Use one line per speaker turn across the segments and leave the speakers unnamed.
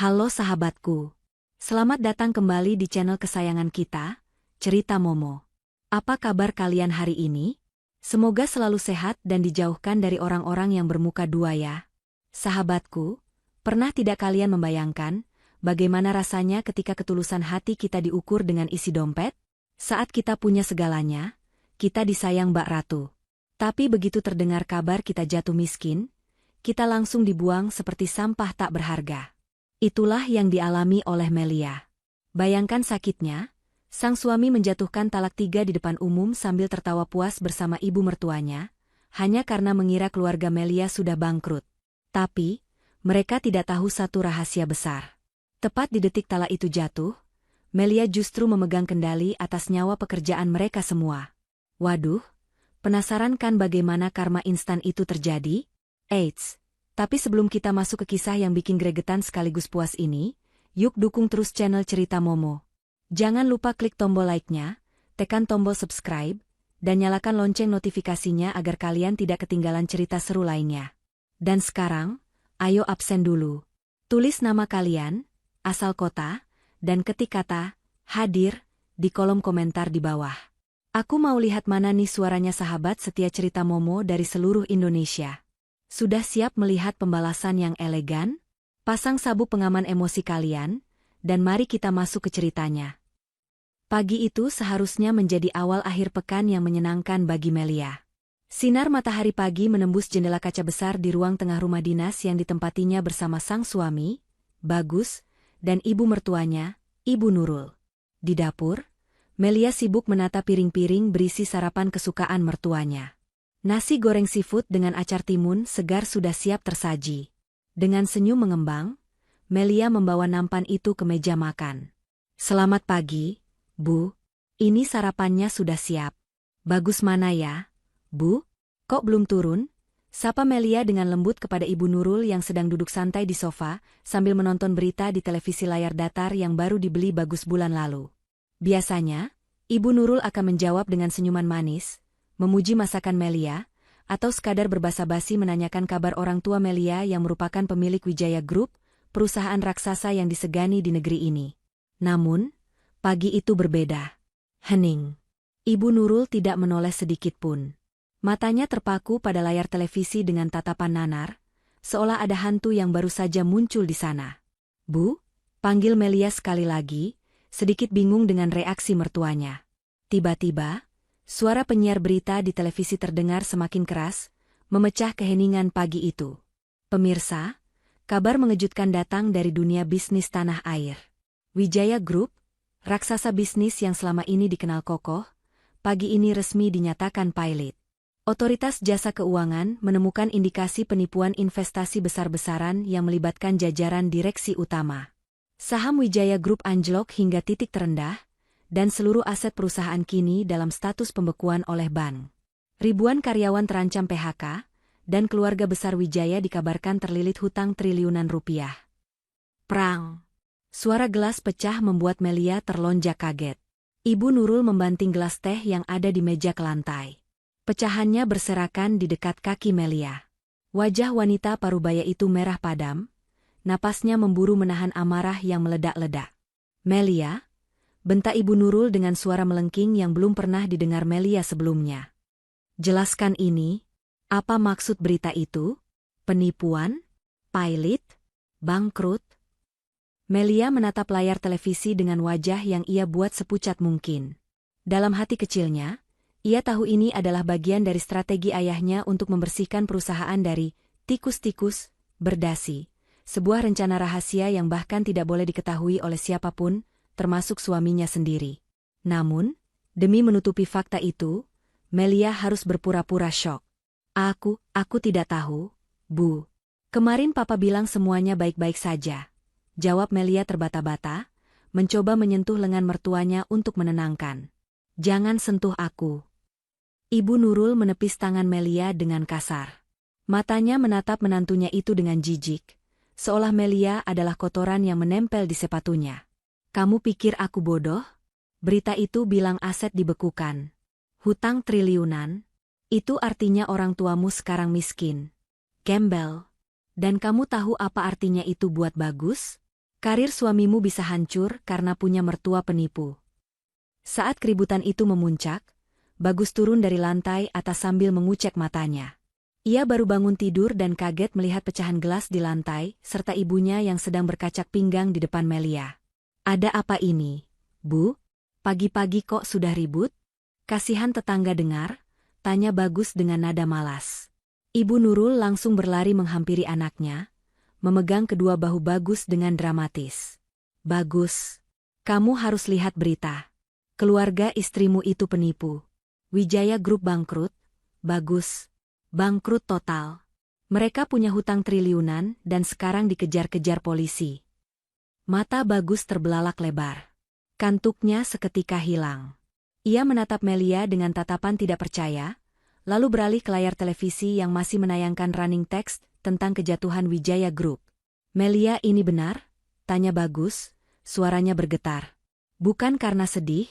Halo sahabatku. Selamat datang kembali di channel kesayangan kita, Cerita Momo. Apa kabar kalian hari ini? Semoga selalu sehat dan dijauhkan dari orang-orang yang bermuka dua ya. Sahabatku, pernah tidak kalian membayangkan bagaimana rasanya ketika ketulusan hati kita diukur dengan isi dompet? Saat kita punya segalanya, kita disayang Mbak Ratu. Tapi begitu terdengar kabar kita jatuh miskin, kita langsung dibuang seperti sampah tak berharga. Itulah yang dialami oleh Melia. Bayangkan sakitnya, sang suami menjatuhkan talak 3 di depan umum sambil tertawa puas bersama ibu mertuanya, hanya karena mengira keluarga Melia sudah bangkrut. Tapi, mereka tidak tahu satu rahasia besar. Tepat di detik talak itu jatuh, Melia justru memegang kendali atas nyawa pekerjaan mereka semua. Waduh, penasaran kan bagaimana karma instan itu terjadi? Eits! Tapi sebelum kita masuk ke kisah yang bikin gregetan sekaligus puas ini, yuk dukung terus channel Cerita Momo. Jangan lupa klik tombol like-nya, tekan tombol subscribe, dan nyalakan lonceng notifikasinya agar kalian tidak ketinggalan cerita seru lainnya. Dan sekarang, ayo absen dulu. Tulis nama kalian, asal kota, dan ketik kata, hadir, di kolom komentar di bawah. Aku mau lihat mana nih suaranya sahabat setia Cerita Momo dari seluruh Indonesia. Sudah siap melihat pembalasan yang elegan? Pasang sabuk pengaman emosi kalian, dan mari kita masuk ke ceritanya. Pagi itu seharusnya menjadi awal akhir pekan yang menyenangkan bagi Melia. Sinar matahari pagi menembus jendela kaca besar di ruang tengah rumah dinas yang ditempatinya bersama sang suami, Bagus, dan ibu mertuanya, Ibu Nurul. Di dapur, Melia sibuk menata piring-piring berisi sarapan kesukaan mertuanya. Nasi goreng seafood dengan acar timun segar sudah siap tersaji. Dengan senyum mengembang, Melia membawa nampan itu ke meja makan. Selamat pagi, Bu. Ini sarapannya sudah siap. Bagus mana ya, Bu? Kok belum turun? Sapa Melia dengan lembut kepada Ibu Nurul yang sedang duduk santai di sofa, sambil menonton berita di televisi layar datar yang baru dibeli Bagus bulan lalu. Biasanya, Ibu Nurul akan menjawab dengan senyuman manis, memuji masakan Melia, atau sekadar berbasa-basi menanyakan kabar orang tua Melia yang merupakan pemilik Wijaya Group, perusahaan raksasa yang disegani di negeri ini. Namun, pagi itu berbeda. Hening. Ibu Nurul tidak menoleh sedikit pun. Matanya terpaku pada layar televisi dengan tatapan nanar, seolah ada hantu yang baru saja muncul di sana. Bu, panggil Melia sekali lagi, sedikit bingung dengan reaksi mertuanya. Tiba-tiba, suara penyiar berita di televisi terdengar semakin keras, memecah keheningan pagi itu. Pemirsa, kabar mengejutkan datang dari dunia bisnis tanah air. Wijaya Group, raksasa bisnis yang selama ini dikenal kokoh, pagi ini resmi dinyatakan pailit. Otoritas Jasa Keuangan menemukan indikasi penipuan investasi besar-besaran yang melibatkan jajaran direksi utama. Saham Wijaya Group anjlok hingga titik terendah, dan seluruh aset perusahaan kini dalam status pembekuan oleh bank. Ribuan karyawan terancam PHK, dan keluarga besar Wijaya dikabarkan terlilit hutang triliunan rupiah. Prang! Suara gelas pecah membuat Melia terlonjak kaget. Ibu Nurul membanting gelas teh yang ada di meja ke lantai. Pecahannya berserakan di dekat kaki Melia. Wajah wanita parubaya itu merah padam, napasnya memburu menahan amarah yang meledak-ledak. Melia, bentak Ibu Nurul dengan suara melengking yang belum pernah didengar Melia sebelumnya. Jelaskan ini, apa maksud berita itu? Penipuan? Pailit? Bangkrut? Melia menatap layar televisi dengan wajah yang ia buat sepucat mungkin. Dalam hati kecilnya, ia tahu ini adalah bagian dari strategi ayahnya untuk membersihkan perusahaan dari tikus-tikus berdasi, sebuah rencana rahasia yang bahkan tidak boleh diketahui oleh siapapun, termasuk suaminya sendiri. Namun, demi menutupi fakta itu, Melia harus berpura-pura syok. Aku tidak tahu, Bu. Kemarin Papa bilang semuanya baik-baik saja. Jawab Melia terbata-bata, mencoba menyentuh lengan mertuanya untuk menenangkan. Jangan sentuh aku. Ibu Nurul menepis tangan Melia dengan kasar. Matanya menatap menantunya itu dengan jijik, seolah Melia adalah kotoran yang menempel di sepatunya. Kamu pikir aku bodoh? Berita itu bilang aset dibekukan. Hutang triliunan? Itu artinya orang tuamu sekarang miskin. Gembel. Dan kamu tahu apa artinya itu buat Bagus? Karir suamimu bisa hancur karena punya mertua penipu. Saat keributan itu memuncak, Bagus turun dari lantai atas sambil mengucek matanya. Ia baru bangun tidur dan kaget melihat pecahan gelas di lantai, serta ibunya yang sedang berkacak pinggang di depan Melia. Ada apa ini, Bu? Pagi-pagi kok sudah ribut? Kasihan tetangga dengar, tanya Bagus dengan nada malas. Ibu Nurul langsung berlari menghampiri anaknya, memegang kedua bahu Bagus dengan dramatis. Bagus, kamu harus lihat berita. Keluarga istrimu itu penipu. Wijaya Group bangkrut. Bagus, bangkrut total. Mereka punya hutang triliunan dan sekarang dikejar-kejar polisi. Mata Bagus terbelalak lebar. Kantuknya seketika hilang. Ia menatap Melia dengan tatapan tidak percaya, lalu beralih ke layar televisi yang masih menayangkan running text tentang kejatuhan Wijaya Group. Melia, ini benar? Tanya Bagus, suaranya bergetar. Bukan karena sedih,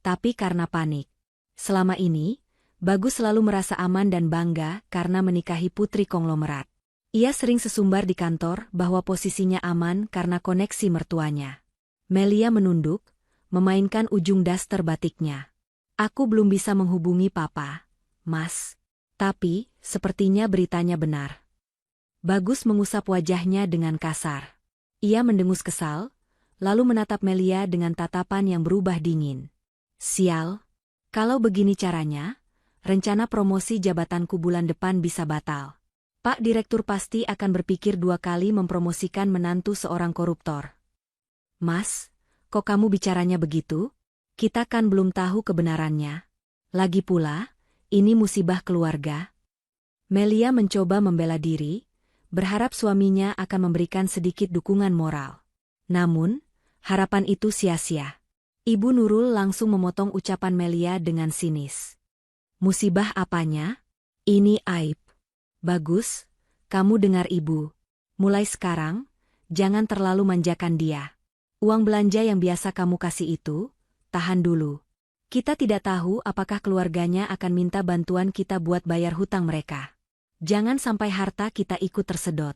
tapi karena panik. Selama ini, Bagus selalu merasa aman dan bangga karena menikahi putri konglomerat. Ia sering sesumbar di kantor bahwa posisinya aman karena koneksi mertuanya. Melia menunduk, memainkan ujung daster batiknya. Aku belum bisa menghubungi Papa, Mas. Tapi, sepertinya beritanya benar. Bagus mengusap wajahnya dengan kasar. Ia mendengus kesal, lalu menatap Melia dengan tatapan yang berubah dingin. Sial, kalau begini caranya, rencana promosi jabatanku bulan depan bisa batal. Pak Direktur pasti akan berpikir dua kali mempromosikan menantu seorang koruptor. Mas, kok kamu bicaranya begitu? Kita kan belum tahu kebenarannya. Lagi pula, ini musibah keluarga. Melia mencoba membela diri, berharap suaminya akan memberikan sedikit dukungan moral. Namun, harapan itu sia-sia. Ibu Nurul langsung memotong ucapan Melia dengan sinis. Musibah apanya? Ini aib. Bagus, kamu dengar ibu. Mulai sekarang, jangan terlalu manjakan dia. Uang belanja yang biasa kamu kasih itu, tahan dulu. Kita tidak tahu apakah keluarganya akan minta bantuan kita buat bayar hutang mereka. Jangan sampai harta kita ikut tersedot.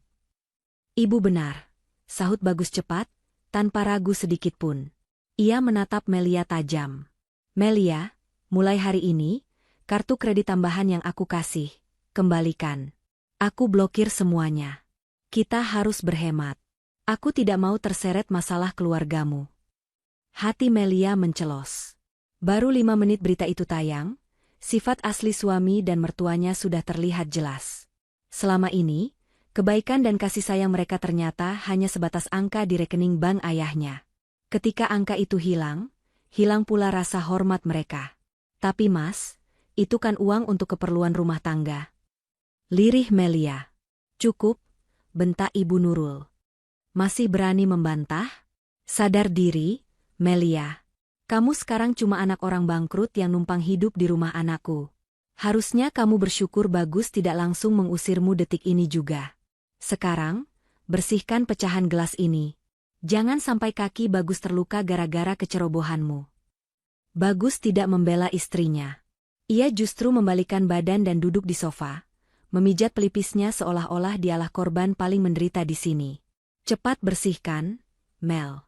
Ibu benar, sahut Bagus cepat, tanpa ragu sedikit pun. Ia menatap Melia tajam. Melia, mulai hari ini, kartu kredit tambahan yang aku kasih, kembalikan. Aku blokir semuanya. Kita harus berhemat. Aku tidak mau terseret masalah keluargamu. Hati Melia mencelos. Baru 5 menit berita itu tayang, sifat asli suami dan mertuanya sudah terlihat jelas. Selama ini, kebaikan dan kasih sayang mereka ternyata hanya sebatas angka di rekening bank ayahnya. Ketika angka itu hilang, hilang pula rasa hormat mereka. Tapi Mas, itu kan uang untuk keperluan rumah tangga. Lirih Melia. Cukup, bentak Ibu Nurul. Masih berani membantah? Sadar diri, Melia. Kamu sekarang cuma anak orang bangkrut yang numpang hidup di rumah anakku. Harusnya kamu bersyukur Bagus tidak langsung mengusirmu detik ini juga. Sekarang, bersihkan pecahan gelas ini. Jangan sampai kaki Bagus terluka gara-gara kecerobohanmu. Bagus tidak membela istrinya. Ia justru membalikan badan dan duduk di sofa, memijat pelipisnya seolah-olah dialah korban paling menderita di sini. Cepat bersihkan, Mel.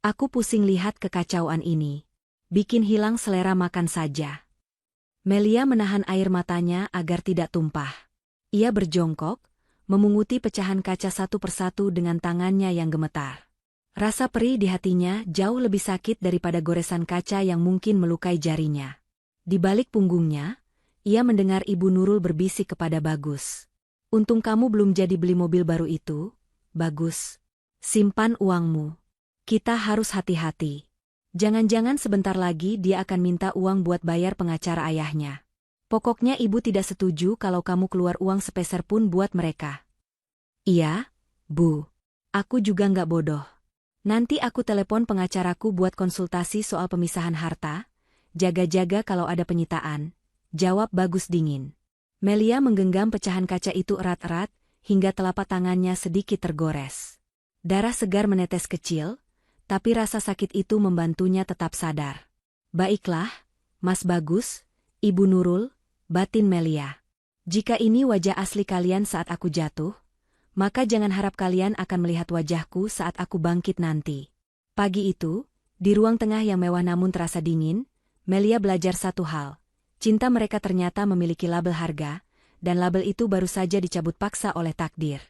Aku pusing lihat kekacauan ini. Bikin hilang selera makan saja. Melia menahan air matanya agar tidak tumpah. Ia berjongkok, memunguti pecahan kaca satu persatu dengan tangannya yang gemetar. Rasa perih di hatinya jauh lebih sakit daripada goresan kaca yang mungkin melukai jarinya. Di balik punggungnya, ia mendengar Ibu Nurul berbisik kepada Bagus. Untung kamu belum jadi beli mobil baru itu, Bagus. Simpan uangmu. Kita harus hati-hati. Jangan-jangan sebentar lagi dia akan minta uang buat bayar pengacara ayahnya. Pokoknya ibu tidak setuju kalau kamu keluar uang sepeser pun buat mereka. Iya, Bu. Aku juga nggak bodoh. Nanti aku telepon pengacaraku buat konsultasi soal pemisahan harta. Jaga-jaga kalau ada penyitaan. Jawab Bagus dingin. Melia menggenggam pecahan kaca itu erat-erat, hingga telapak tangannya sedikit tergores. Darah segar menetes kecil, tapi rasa sakit itu membantunya tetap sadar. Baiklah, Mas Bagus, Ibu Nurul, batin Melia. Jika ini wajah asli kalian saat aku jatuh, maka jangan harap kalian akan melihat wajahku saat aku bangkit nanti. Pagi itu, di ruang tengah yang mewah namun terasa dingin, Melia belajar satu hal. Cinta mereka ternyata memiliki label harga, dan label itu baru saja dicabut paksa oleh takdir.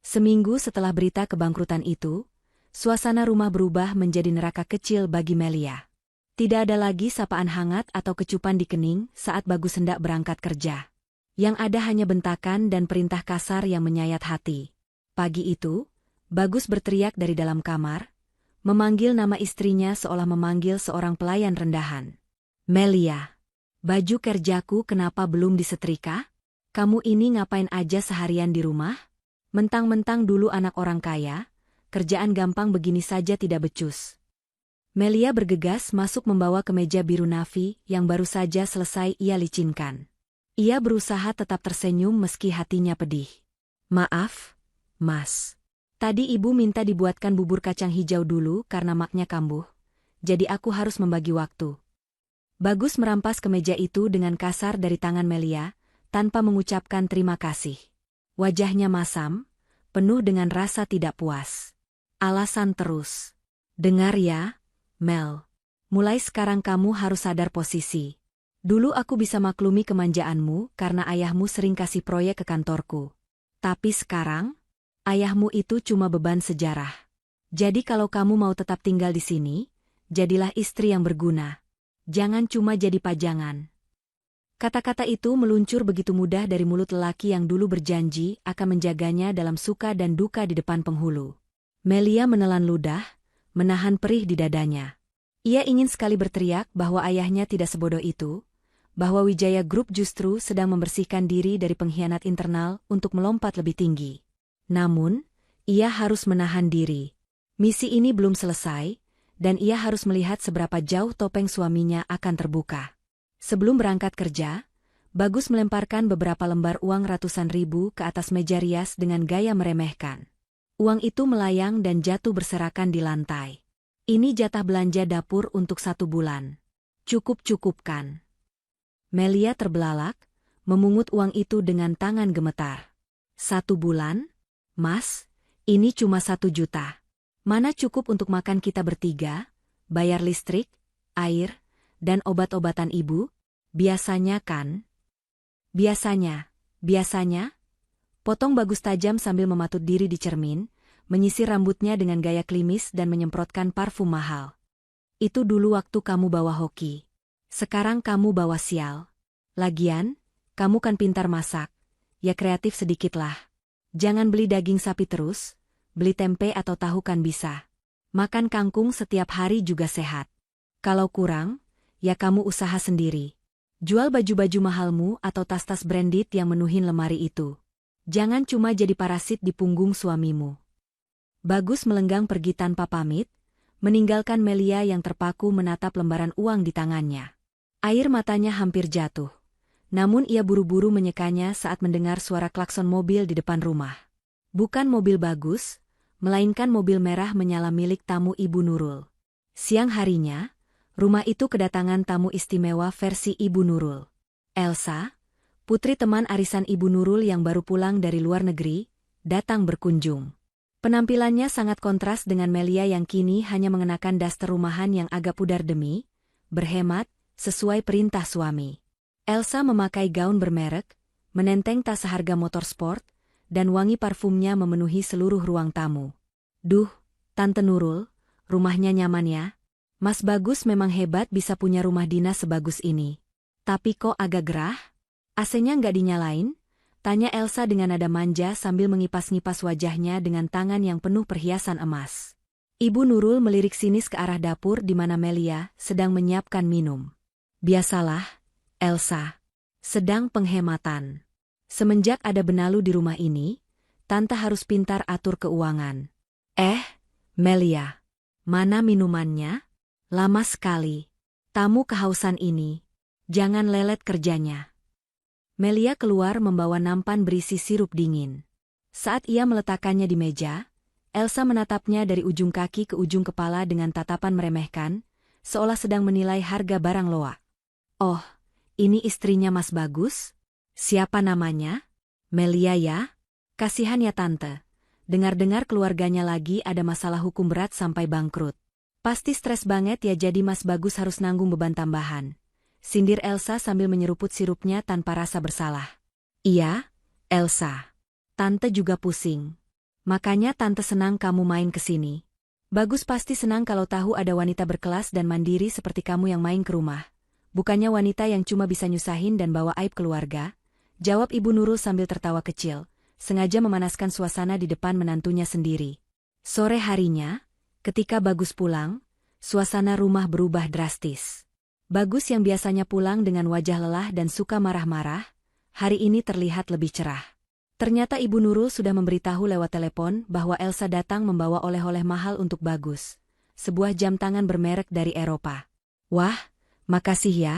Seminggu setelah berita kebangkrutan itu, suasana rumah berubah menjadi neraka kecil bagi Melia. Tidak ada lagi sapaan hangat atau kecupan di kening saat Bagus hendak berangkat kerja. Yang ada hanya bentakan dan perintah kasar yang menyayat hati. Pagi itu, Bagus berteriak dari dalam kamar, memanggil nama istrinya seolah memanggil seorang pelayan rendahan. Melia, baju kerjaku kenapa belum disetrika? Kamu ini ngapain aja seharian di rumah? Mentang-mentang dulu anak orang kaya, kerjaan gampang begini saja tidak becus. Melia bergegas masuk membawa kemeja biru navy yang baru saja selesai ia licinkan. Ia berusaha tetap tersenyum meski hatinya pedih. Maaf, Mas. Tadi ibu minta dibuatkan bubur kacang hijau dulu karena maknya kambuh. Jadi aku harus membagi waktu. Bagus merampas kemeja itu dengan kasar dari tangan Melia, tanpa mengucapkan terima kasih. Wajahnya masam, penuh dengan rasa tidak puas. Alasan terus. Dengar ya, Mel. Mulai sekarang kamu harus sadar posisi. Dulu aku bisa maklumi kemanjaanmu karena ayahmu sering kasih proyek ke kantorku. Tapi sekarang, ayahmu itu cuma beban sejarah. Jadi kalau kamu mau tetap tinggal di sini, jadilah istri yang berguna. Jangan cuma jadi pajangan. Kata-kata itu meluncur begitu mudah dari mulut lelaki yang dulu berjanji akan menjaganya dalam suka dan duka di depan penghulu. Melia menelan ludah, menahan perih di dadanya. Ia ingin sekali berteriak bahwa ayahnya tidak sebodoh itu, bahwa Wijaya Group justru sedang membersihkan diri dari pengkhianat internal untuk melompat lebih tinggi. Namun, ia harus menahan diri. Misi ini belum selesai, dan ia harus melihat seberapa jauh topeng suaminya akan terbuka. Sebelum berangkat kerja, Bagus melemparkan beberapa lembar uang ratusan ribu ke atas meja rias dengan gaya meremehkan. Uang itu melayang dan jatuh berserakan di lantai. Ini jatah belanja dapur untuk 1 bulan. Cukup-cukupkan. Melia terbelalak, memungut uang itu dengan tangan gemetar. 1 bulan? Mas, ini cuma 1 juta. Mana cukup untuk makan kita bertiga, bayar listrik, air, dan obat-obatan ibu? Biasanya kan? Biasanya. Potong Bagus tajam sambil mematut diri di cermin, menyisir rambutnya dengan gaya klimis dan menyemprotkan parfum mahal. Itu dulu waktu kamu bawa hoki. Sekarang kamu bawa sial. Lagian, kamu kan pintar masak, ya kreatif sedikitlah. Jangan beli daging sapi terus, beli tempe atau tahu kan bisa. Makan kangkung setiap hari juga sehat. Kalau kurang, ya kamu usaha sendiri. Jual baju-baju mahalmu atau tas-tas branded yang menuhin lemari itu. Jangan cuma jadi parasit di punggung suamimu. Bagus melenggang pergi tanpa pamit, meninggalkan Melia yang terpaku menatap lembaran uang di tangannya. Air matanya hampir jatuh. Namun ia buru-buru menyekanya saat mendengar suara klakson mobil di depan rumah. Bukan mobil Bagus, melainkan mobil merah menyala milik tamu Ibu Nurul. Siang harinya, rumah itu kedatangan tamu istimewa versi Ibu Nurul. Elsa, putri teman arisan Ibu Nurul yang baru pulang dari luar negeri, datang berkunjung. Penampilannya sangat kontras dengan Melia yang kini hanya mengenakan daster rumahan yang agak pudar demi berhemat, sesuai perintah suami. Elsa memakai gaun bermerek, menenteng tas seharga motor sport, dan wangi parfumnya memenuhi seluruh ruang tamu. Duh, Tante Nurul, rumahnya nyaman ya? Mas Bagus memang hebat bisa punya rumah dinas sebagus ini. Tapi kok agak gerah? AC-nya nggak dinyalain? Tanya Elsa dengan nada manja sambil mengipas-ngipas wajahnya dengan tangan yang penuh perhiasan emas. Ibu Nurul melirik sinis ke arah dapur di mana Melia sedang menyiapkan minum. Biasalah, Elsa. Sedang penghematan. Semenjak ada benalu di rumah ini, Tante harus pintar atur keuangan. Melia. Mana minumannya? Lama sekali. Tamu kehausan ini. Jangan lelet kerjanya. Melia keluar membawa nampan berisi sirup dingin. Saat ia meletakkannya di meja, Elsa menatapnya dari ujung kaki ke ujung kepala dengan tatapan meremehkan, seolah sedang menilai harga barang loak. Oh, ini istrinya Mas Bagus? Siapa namanya? Melia ya? Kasihan ya Tante, Dengar-dengar keluarganya lagi ada masalah hukum berat sampai bangkrut. Pasti stres banget ya jadi Mas Bagus harus nanggung beban tambahan. Sindir Elsa sambil menyeruput sirupnya tanpa rasa bersalah. Iya, Elsa. Tante juga pusing. Makanya tante senang kamu main ke sini. Bagus pasti senang kalau tahu ada wanita berkelas dan mandiri seperti kamu yang main ke rumah. Bukannya wanita yang cuma bisa nyusahin dan bawa aib keluarga, jawab Ibu Nurul sambil tertawa kecil, sengaja memanaskan suasana di depan menantunya sendiri. Sore harinya, ketika Bagus pulang, suasana rumah berubah drastis. Bagus yang biasanya pulang dengan wajah lelah dan suka marah-marah, hari ini terlihat lebih cerah. Ternyata Ibu Nurul sudah memberitahu lewat telepon bahwa Elsa datang membawa oleh-oleh mahal untuk Bagus, sebuah jam tangan bermerek dari Eropa. Wah, makasih ya,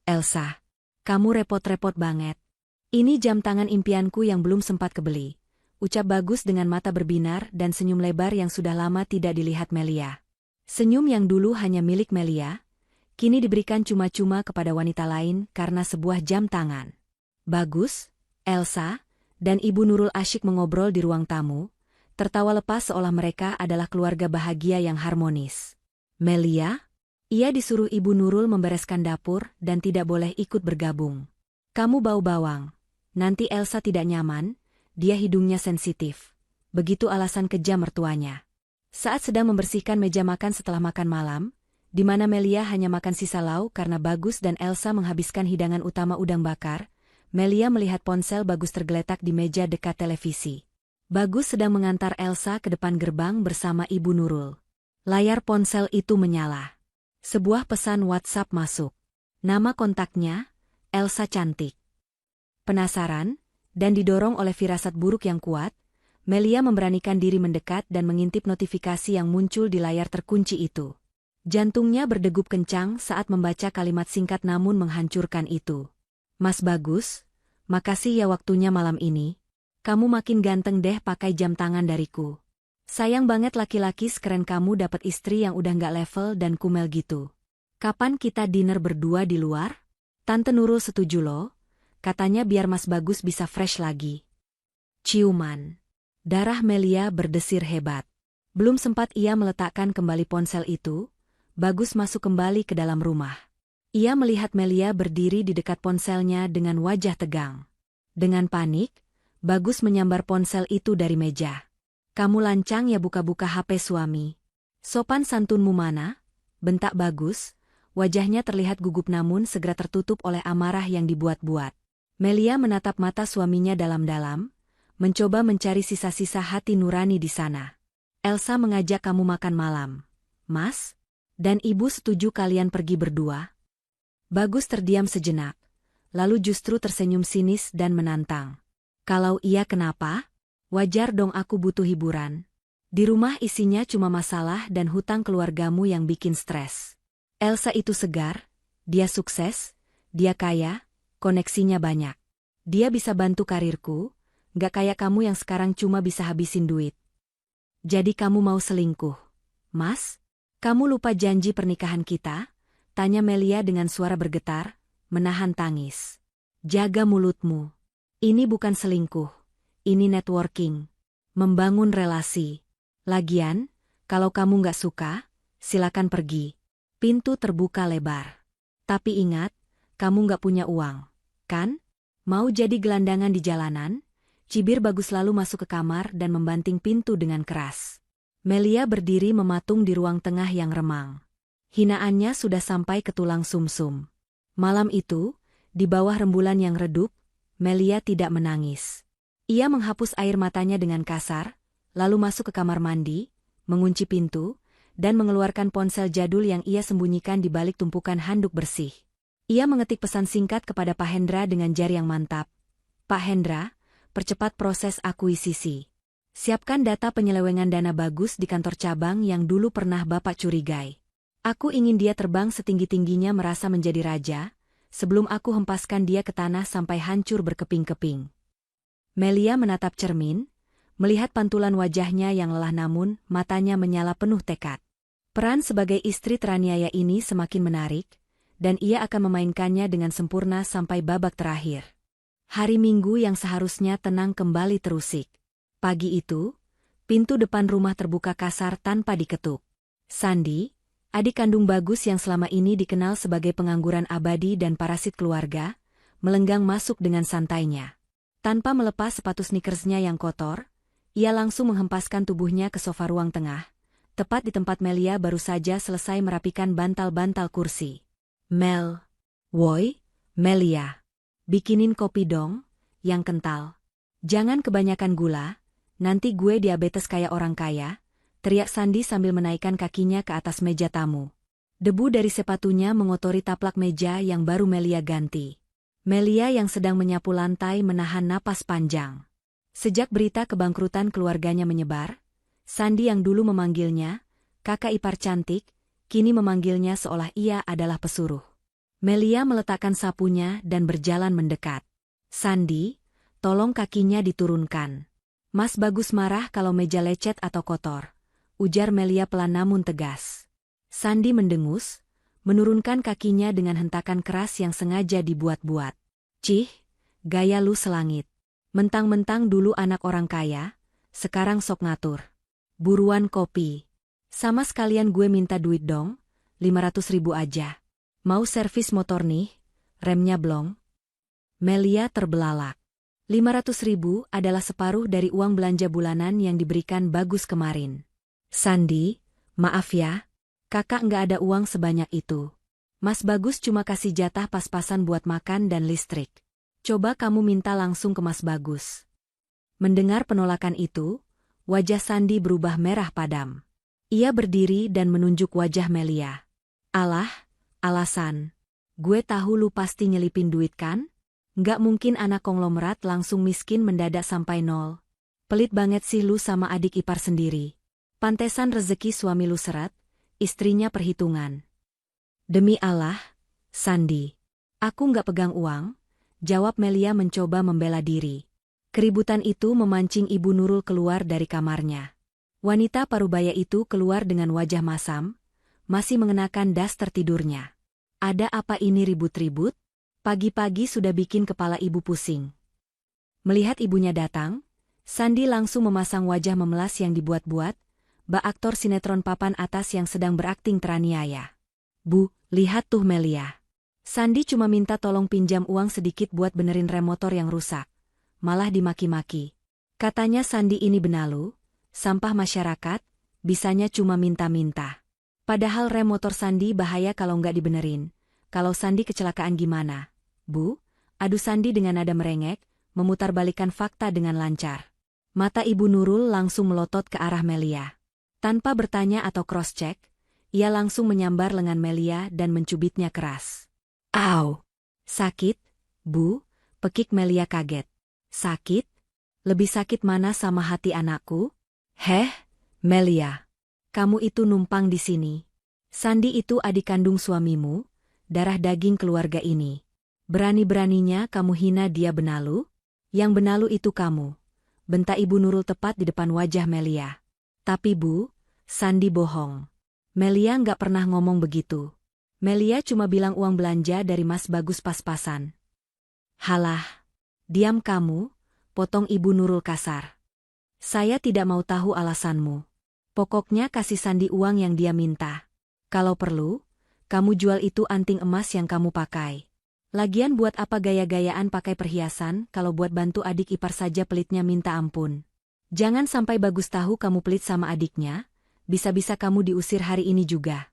Elsa. Kamu repot-repot banget. Ini jam tangan impianku yang belum sempat kebeli, ucap Bagus dengan mata berbinar dan senyum lebar yang sudah lama tidak dilihat Melia. Senyum yang dulu hanya milik Melia, kini diberikan cuma-cuma kepada wanita lain karena sebuah jam tangan. Bagus, Elsa, dan Ibu Nurul asyik mengobrol di ruang tamu, tertawa lepas seolah mereka adalah keluarga bahagia yang harmonis. Melia? Ia disuruh Ibu Nurul membereskan dapur dan tidak boleh ikut bergabung. Kamu bau bawang. Nanti Elsa tidak nyaman, dia hidungnya sensitif. Begitu alasan kejam mertuanya. Saat sedang membersihkan meja makan setelah makan malam, di mana Melia hanya makan sisa lauk karena Bagus dan Elsa menghabiskan hidangan utama udang bakar, Melia melihat ponsel Bagus tergeletak di meja dekat televisi. Bagus sedang mengantar Elsa ke depan gerbang bersama Ibu Nurul. Layar ponsel itu menyala. Sebuah pesan WhatsApp masuk. Nama kontaknya, Elsa Cantik. Penasaran, dan didorong oleh firasat buruk yang kuat, Melia memberanikan diri mendekat dan mengintip notifikasi yang muncul di layar terkunci itu. Jantungnya berdegup kencang saat membaca kalimat singkat namun menghancurkan itu. Mas Bagus, makasih ya waktunya malam ini. Kamu makin ganteng deh pakai jam tangan dariku. Sayang banget laki-laki sekeren kamu dapat istri yang udah nggak level dan kumel gitu. Kapan kita dinner berdua di luar? Tante Nurul setuju loh. Katanya biar Mas Bagus bisa fresh lagi. Ciuman. Darah Melia berdesir hebat. Belum sempat ia meletakkan kembali ponsel itu, Bagus masuk kembali ke dalam rumah. Ia melihat Melia berdiri di dekat ponselnya dengan wajah tegang. Dengan panik, Bagus menyambar ponsel itu dari meja. Kamu lancang ya buka-buka HP suami. Sopan santunmu mana? Bentak Bagus, wajahnya terlihat gugup namun segera tertutup oleh amarah yang dibuat-buat. Melia menatap mata suaminya dalam-dalam, mencoba mencari sisa-sisa hati nurani di sana. Elsa mengajak kamu makan malam. Mas? Dan ibu setuju kalian pergi berdua? Bagus terdiam sejenak, lalu justru tersenyum sinis dan menantang. Kalau iya kenapa? Wajar dong aku butuh hiburan. Di rumah isinya cuma masalah dan hutang keluargamu yang bikin stres. Elsa itu segar, dia sukses, dia kaya, koneksinya banyak. Dia bisa bantu karirku, gak kayak kamu yang sekarang cuma bisa habisin duit. Jadi kamu mau selingkuh? Mas? Kamu lupa janji pernikahan kita? Tanya Melia dengan suara bergetar, menahan tangis. Jaga mulutmu. Ini bukan selingkuh. Ini networking. Membangun relasi. Lagian, kalau kamu gak suka, silakan pergi. Pintu terbuka lebar. Tapi ingat, kamu gak punya uang, kan? Mau jadi gelandangan di jalanan? Cibir Bagus lalu masuk ke kamar dan membanting pintu dengan keras. Melia berdiri mematung di ruang tengah yang remang. Hinaannya sudah sampai ke tulang sumsum. Malam itu, di bawah rembulan yang redup, Melia tidak menangis. Ia menghapus air matanya dengan kasar, lalu masuk ke kamar mandi, mengunci pintu, dan mengeluarkan ponsel jadul yang ia sembunyikan di balik tumpukan handuk bersih. Ia mengetik pesan singkat kepada Pak Hendra dengan jari yang mantap. Pak Hendra, percepat proses akuisisi. Siapkan data penyelewengan dana Bagus di kantor cabang yang dulu pernah Bapak curigai. Aku ingin dia terbang setinggi-tingginya merasa menjadi raja, sebelum aku hempaskan dia ke tanah sampai hancur berkeping-keping. Melia menatap cermin, melihat pantulan wajahnya yang lelah namun matanya menyala penuh tekad. Peran sebagai istri teraniaya ini semakin menarik, dan ia akan memainkannya dengan sempurna sampai babak terakhir. Hari Minggu yang seharusnya tenang kembali terusik. Pagi itu, Pintu depan rumah terbuka kasar tanpa diketuk. Sandi, adik kandung Bagus yang selama ini dikenal sebagai pengangguran abadi dan parasit keluarga, melenggang masuk dengan santainya. Tanpa melepas sepatu sneakersnya yang kotor, ia langsung menghempaskan tubuhnya ke sofa ruang tengah, tepat di tempat Melia baru saja selesai merapikan bantal-bantal kursi. Mel. Woi, Melia. Bikinin kopi dong, yang kental. Jangan kebanyakan gula, nanti gue diabetes kayak orang kaya, teriak Sandi sambil menaikkan kakinya ke atas meja tamu. Debu dari sepatunya mengotori taplak meja yang baru Melia ganti. Melia yang sedang menyapu lantai menahan napas panjang. Sejak berita kebangkrutan keluarganya menyebar, Sandi yang dulu memanggilnya, kakak ipar cantik, kini memanggilnya seolah ia adalah pesuruh. Melia meletakkan sapunya dan berjalan mendekat. Sandi, tolong kakinya diturunkan. Mas Bagus marah kalau meja lecet atau kotor, ujar Melia pelan namun tegas. Sandi mendengus, menurunkan kakinya dengan hentakan keras yang sengaja dibuat-buat. Cih, gaya lu selangit. Mentang-mentang dulu anak orang kaya, sekarang sok ngatur. Buruan kopi. Sama sekalian gue minta duit dong, 500.000 aja. Mau servis motor nih, remnya blong. Melia terbelalak. 500.000 adalah separuh dari uang belanja bulanan yang diberikan Bagus kemarin. Sandi, maaf ya, kakak nggak ada uang sebanyak itu. Mas Bagus cuma kasih jatah pas-pasan buat makan dan listrik. Coba kamu minta langsung ke Mas Bagus. Mendengar penolakan itu, wajah Sandi berubah merah padam. Ia berdiri dan menunjuk wajah Melia. Alah, alasan. Gue tahu lu pasti nyelipin duit kan? Nggak mungkin anak konglomerat langsung miskin mendadak sampai nol. Pelit banget sih lu sama adik ipar sendiri. Pantesan rezeki suami lu seret, istrinya perhitungan. Demi Allah, Sandi. Aku nggak pegang uang, jawab Melia mencoba membela diri. Keributan itu memancing Ibu Nurul keluar dari kamarnya. Wanita parubaya itu keluar dengan wajah masam, masih mengenakan daster tidurnya. Ada apa ini ribut-ribut? Pagi-pagi sudah bikin kepala ibu pusing. Melihat ibunya datang, Sandi langsung memasang wajah memelas yang dibuat-buat, bak aktor sinetron papan atas yang sedang berakting teraniaya. Bu, lihat tuh Melia. Sandi cuma minta tolong pinjam uang sedikit buat benerin rem motor yang rusak. Malah dimaki-maki. Katanya Sandi ini benalu, sampah masyarakat, bisanya cuma minta-minta. Padahal rem motor Sandi bahaya kalau nggak dibenerin. Kalau Sandi kecelakaan gimana? Bu, adu Sandi dengan nada merengek, memutarbalikan fakta dengan lancar. Mata Ibu Nurul langsung melotot ke arah Melia. Tanpa bertanya atau cross-check, ia langsung menyambar lengan Melia dan mencubitnya keras. Au! Sakit, Bu, pekik Melia kaget. Sakit? Lebih sakit mana sama hati anakku? Heh, Melia. Kamu itu numpang di sini. Sandi itu adik kandung suamimu, darah daging keluarga ini. Berani-beraninya kamu hina dia benalu? Yang benalu itu kamu. Bentak Ibu Nurul tepat di depan wajah Melia. Tapi Bu, Sandi bohong. Melia nggak pernah ngomong begitu. Melia cuma bilang uang belanja dari Mas Bagus pas-pasan. Halah. Diam kamu, potong Ibu Nurul kasar. Saya tidak mau tahu alasanmu. Pokoknya kasih Sandi uang yang dia minta. Kalau perlu, kamu jual itu anting emas yang kamu pakai. Lagian buat apa gaya-gayaan pakai perhiasan kalau buat bantu adik ipar saja pelitnya minta ampun. Jangan sampai Bagus tahu kamu pelit sama adiknya, bisa-bisa kamu diusir hari ini juga.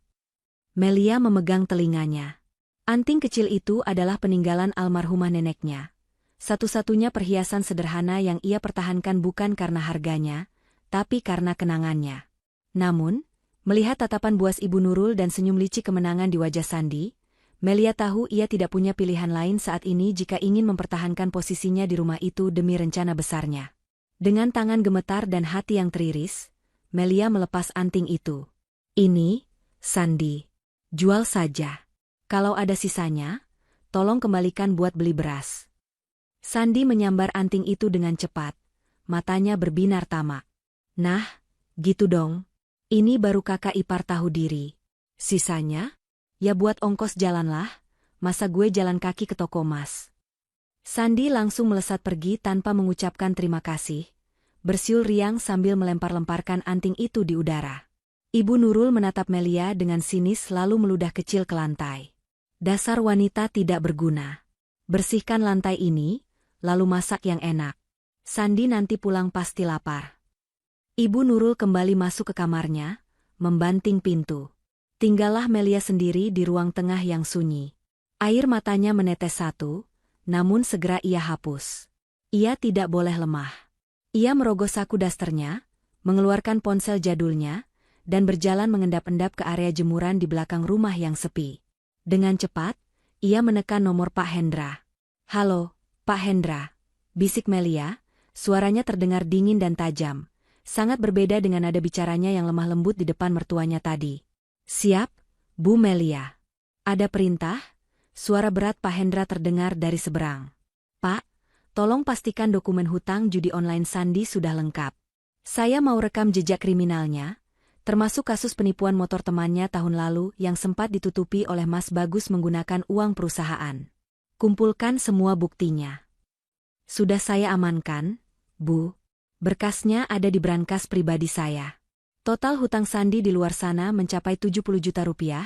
Melia memegang telinganya. Anting kecil itu adalah peninggalan almarhumah neneknya. Satu-satunya perhiasan sederhana yang ia pertahankan bukan karena harganya, tapi karena kenangannya. Namun, melihat tatapan buas Ibu Nurul dan senyum licik kemenangan di wajah Sandi, Melia tahu ia tidak punya pilihan lain saat ini jika ingin mempertahankan posisinya di rumah itu demi rencana besarnya. Dengan tangan gemetar dan hati yang teriris, Melia melepas anting itu. Ini, Sandi. Jual saja. Kalau ada sisanya, tolong kembalikan buat beli beras. Sandi menyambar anting itu dengan cepat, matanya berbinar tamak. Nah, gitu dong. Ini baru kakak ipar tahu diri. Sisanya? Ya buat ongkos jalanlah, masa gue jalan kaki ke toko emas. Sandi langsung melesat pergi tanpa mengucapkan terima kasih, bersiul riang sambil melempar-lemparkan anting itu di udara. Ibu Nurul menatap Melia dengan sinis lalu meludah kecil ke lantai. Dasar wanita tidak berguna. Bersihkan lantai ini, lalu masak yang enak. Sandi nanti pulang pasti lapar. Ibu Nurul kembali masuk ke kamarnya, membanting pintu. Tinggallah Melia sendiri di ruang tengah yang sunyi. Air matanya menetes satu, namun segera ia hapus. Ia tidak boleh lemah. Ia merogoh saku dasternya, mengeluarkan ponsel jadulnya, dan berjalan mengendap-endap ke area jemuran di belakang rumah yang sepi. Dengan cepat, ia menekan nomor Pak Hendra. "Halo, Pak Hendra," bisik Melia, suaranya terdengar dingin dan tajam, sangat berbeda dengan nada bicaranya yang lemah lembut di depan mertuanya tadi. "Siap, Bu Melia." "Ada perintah?" Suara berat Pak Hendra terdengar dari seberang. "Pak, tolong pastikan dokumen hutang judi online Sandi sudah lengkap. Saya mau rekam jejak kriminalnya, termasuk kasus penipuan motor temannya tahun lalu yang sempat ditutupi oleh Mas Bagus menggunakan uang perusahaan. Kumpulkan semua buktinya." "Sudah saya amankan, Bu. Berkasnya ada di brankas pribadi saya. Total hutang Sandi di luar sana mencapai 70 juta rupiah,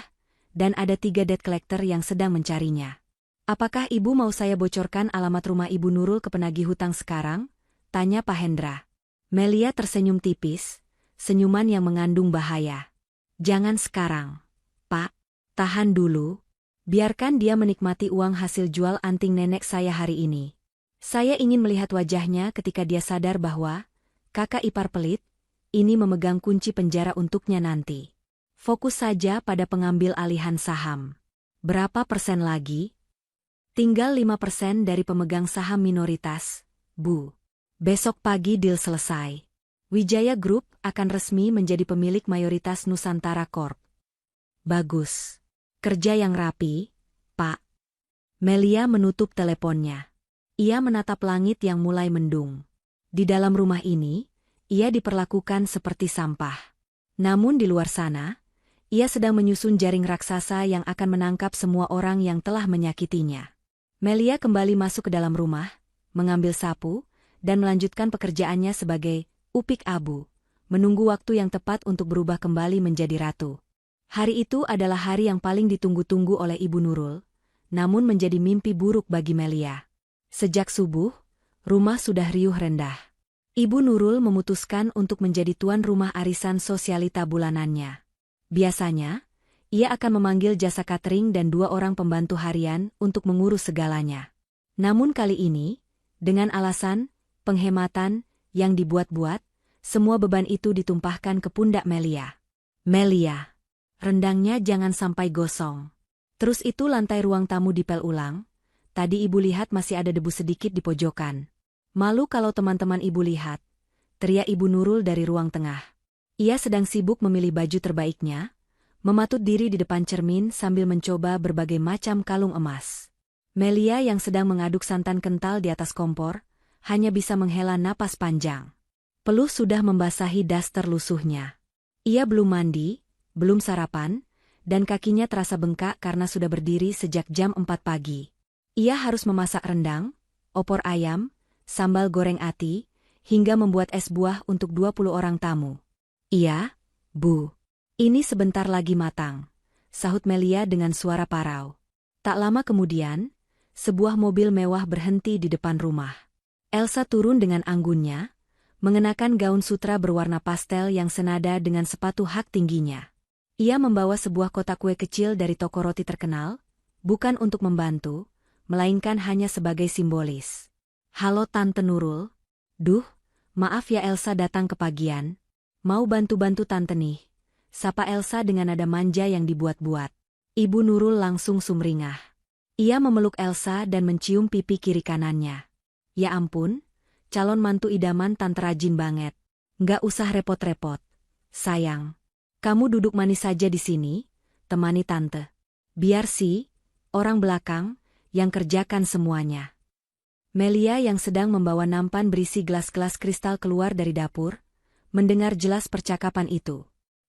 dan ada 3 debt collector yang sedang mencarinya. Apakah Ibu mau saya bocorkan alamat rumah Ibu Nurul ke penagih hutang sekarang?" tanya Pak Hendra. Melia tersenyum tipis, senyuman yang mengandung bahaya. "Jangan sekarang, Pak. Tahan dulu. Biarkan dia menikmati uang hasil jual anting nenek saya hari ini. Saya ingin melihat wajahnya ketika dia sadar bahwa kakak ipar pelit ini memegang kunci penjara untuknya nanti. Fokus saja pada pengambil alihan saham. Berapa persen lagi?" "Tinggal 5% dari pemegang saham minoritas, Bu. Besok pagi deal selesai. Wijaya Group akan resmi menjadi pemilik mayoritas Nusantara Corp." "Bagus. Kerja yang rapi, Pak." Melia menutup teleponnya. Ia menatap langit yang mulai mendung. Di dalam rumah ini, ia diperlakukan seperti sampah. Namun di luar sana, ia sedang menyusun jaring raksasa yang akan menangkap semua orang yang telah menyakitinya. Melia kembali masuk ke dalam rumah, mengambil sapu, dan melanjutkan pekerjaannya sebagai upik abu, menunggu waktu yang tepat untuk berubah kembali menjadi ratu. Hari itu adalah hari yang paling ditunggu-tunggu oleh Ibu Nurul, namun menjadi mimpi buruk bagi Melia. Sejak subuh, rumah sudah riuh rendah. Ibu Nurul memutuskan untuk menjadi tuan rumah arisan sosialita bulanannya. Biasanya, ia akan memanggil jasa catering dan 2 orang pembantu harian untuk mengurus segalanya. Namun kali ini, dengan alasan penghematan yang dibuat-buat, semua beban itu ditumpahkan ke pundak Melia. "Melia, rendangnya jangan sampai gosong. Terus itu lantai ruang tamu dipel ulang. Tadi Ibu lihat masih ada debu sedikit di pojokan. Malu kalau teman-teman Ibu lihat," teriak Ibu Nurul dari ruang tengah. Ia sedang sibuk memilih baju terbaiknya, mematut diri di depan cermin sambil mencoba berbagai macam kalung emas. Melia yang sedang mengaduk santan kental di atas kompor, hanya bisa menghela napas panjang. Peluh sudah membasahi daster lusuhnya. Ia belum mandi, belum sarapan, dan kakinya terasa bengkak karena sudah berdiri sejak jam 4 pagi. Ia harus memasak rendang, opor ayam, sambal goreng ati, hingga membuat es buah untuk 20 orang tamu. "Iya, Bu. Ini sebentar lagi matang," sahut Melia dengan suara parau. Tak lama kemudian, sebuah mobil mewah berhenti di depan rumah. Elsa turun dengan anggunnya, mengenakan gaun sutra berwarna pastel yang senada dengan sepatu hak tingginya. Ia membawa sebuah kotak kue kecil dari toko roti terkenal, bukan untuk membantu, melainkan hanya sebagai simbolis. "Halo Tante Nurul." "Duh, maaf ya Elsa datang kepagian. Mau bantu-bantu Tante nih," sapa Elsa dengan nada manja yang dibuat-buat. Ibu Nurul langsung sumringah. Ia memeluk Elsa dan mencium pipi kiri kanannya. "Ya ampun, calon mantu idaman Tante rajin banget. Nggak usah repot-repot. Sayang, kamu duduk manis saja di sini, temani Tante. Biar sih, orang belakang, yang kerjakan semuanya." Melia yang sedang membawa nampan berisi gelas-gelas kristal keluar dari dapur, mendengar jelas percakapan itu.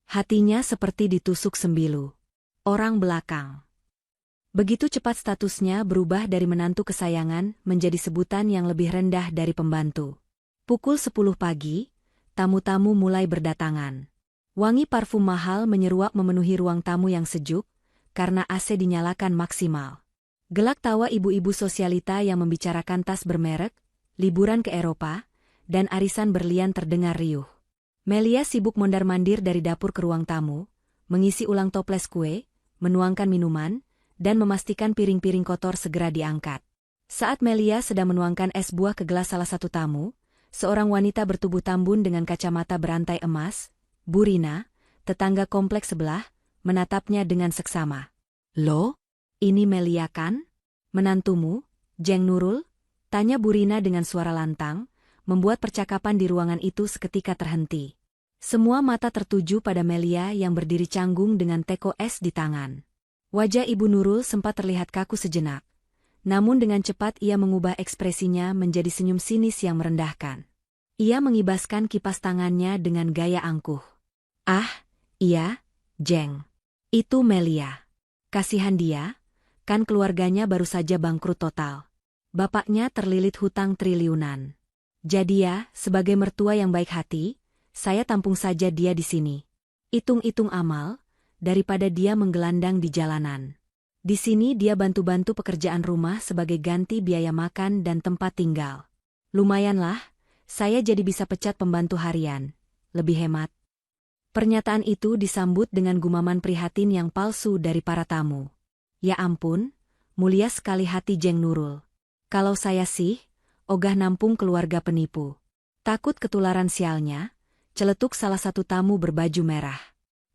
Hatinya seperti ditusuk sembilu. Orang belakang. Begitu cepat statusnya berubah dari menantu kesayangan menjadi sebutan yang lebih rendah dari pembantu. Pukul 10 pagi, tamu-tamu mulai berdatangan. Wangi parfum mahal menyeruak memenuhi ruang tamu yang sejuk, karena AC dinyalakan maksimal. Gelak tawa ibu-ibu sosialita yang membicarakan tas bermerek, liburan ke Eropa, dan arisan berlian terdengar riuh. Melia sibuk mondar-mandir dari dapur ke ruang tamu, mengisi ulang toples kue, menuangkan minuman, dan memastikan piring-piring kotor segera diangkat. Saat Melia sedang menuangkan es buah ke gelas salah satu tamu, seorang wanita bertubuh tambun dengan kacamata berantai emas, Bu Rina, tetangga kompleks sebelah, menatapnya dengan seksama. "Loh, ini Melia kan? Menantumu, Jeng Nurul?" tanya Bu Rina dengan suara lantang, membuat percakapan di ruangan itu seketika terhenti. Semua mata tertuju pada Melia yang berdiri canggung dengan teko es di tangan. Wajah Ibu Nurul sempat terlihat kaku sejenak. Namun dengan cepat ia mengubah ekspresinya menjadi senyum sinis yang merendahkan. Ia mengibaskan kipas tangannya dengan gaya angkuh. "Ah, iya, Jeng. Itu Melia. Kasihan dia, kan keluarganya baru saja bangkrut total. Bapaknya terlilit hutang triliunan. Jadi ya, sebagai mertua yang baik hati, saya tampung saja dia di sini. Hitung-hitung amal, daripada dia menggelandang di jalanan. Di sini dia bantu-bantu pekerjaan rumah sebagai ganti biaya makan dan tempat tinggal. Lumayanlah, saya jadi bisa pecat pembantu harian. Lebih hemat." Pernyataan itu disambut dengan gumaman prihatin yang palsu dari para tamu. "Ya ampun, mulia sekali hati Jeng Nurul. Kalau saya sih, ogah nampung keluarga penipu." Takut ketularan sialnya, celetuk salah satu tamu berbaju merah.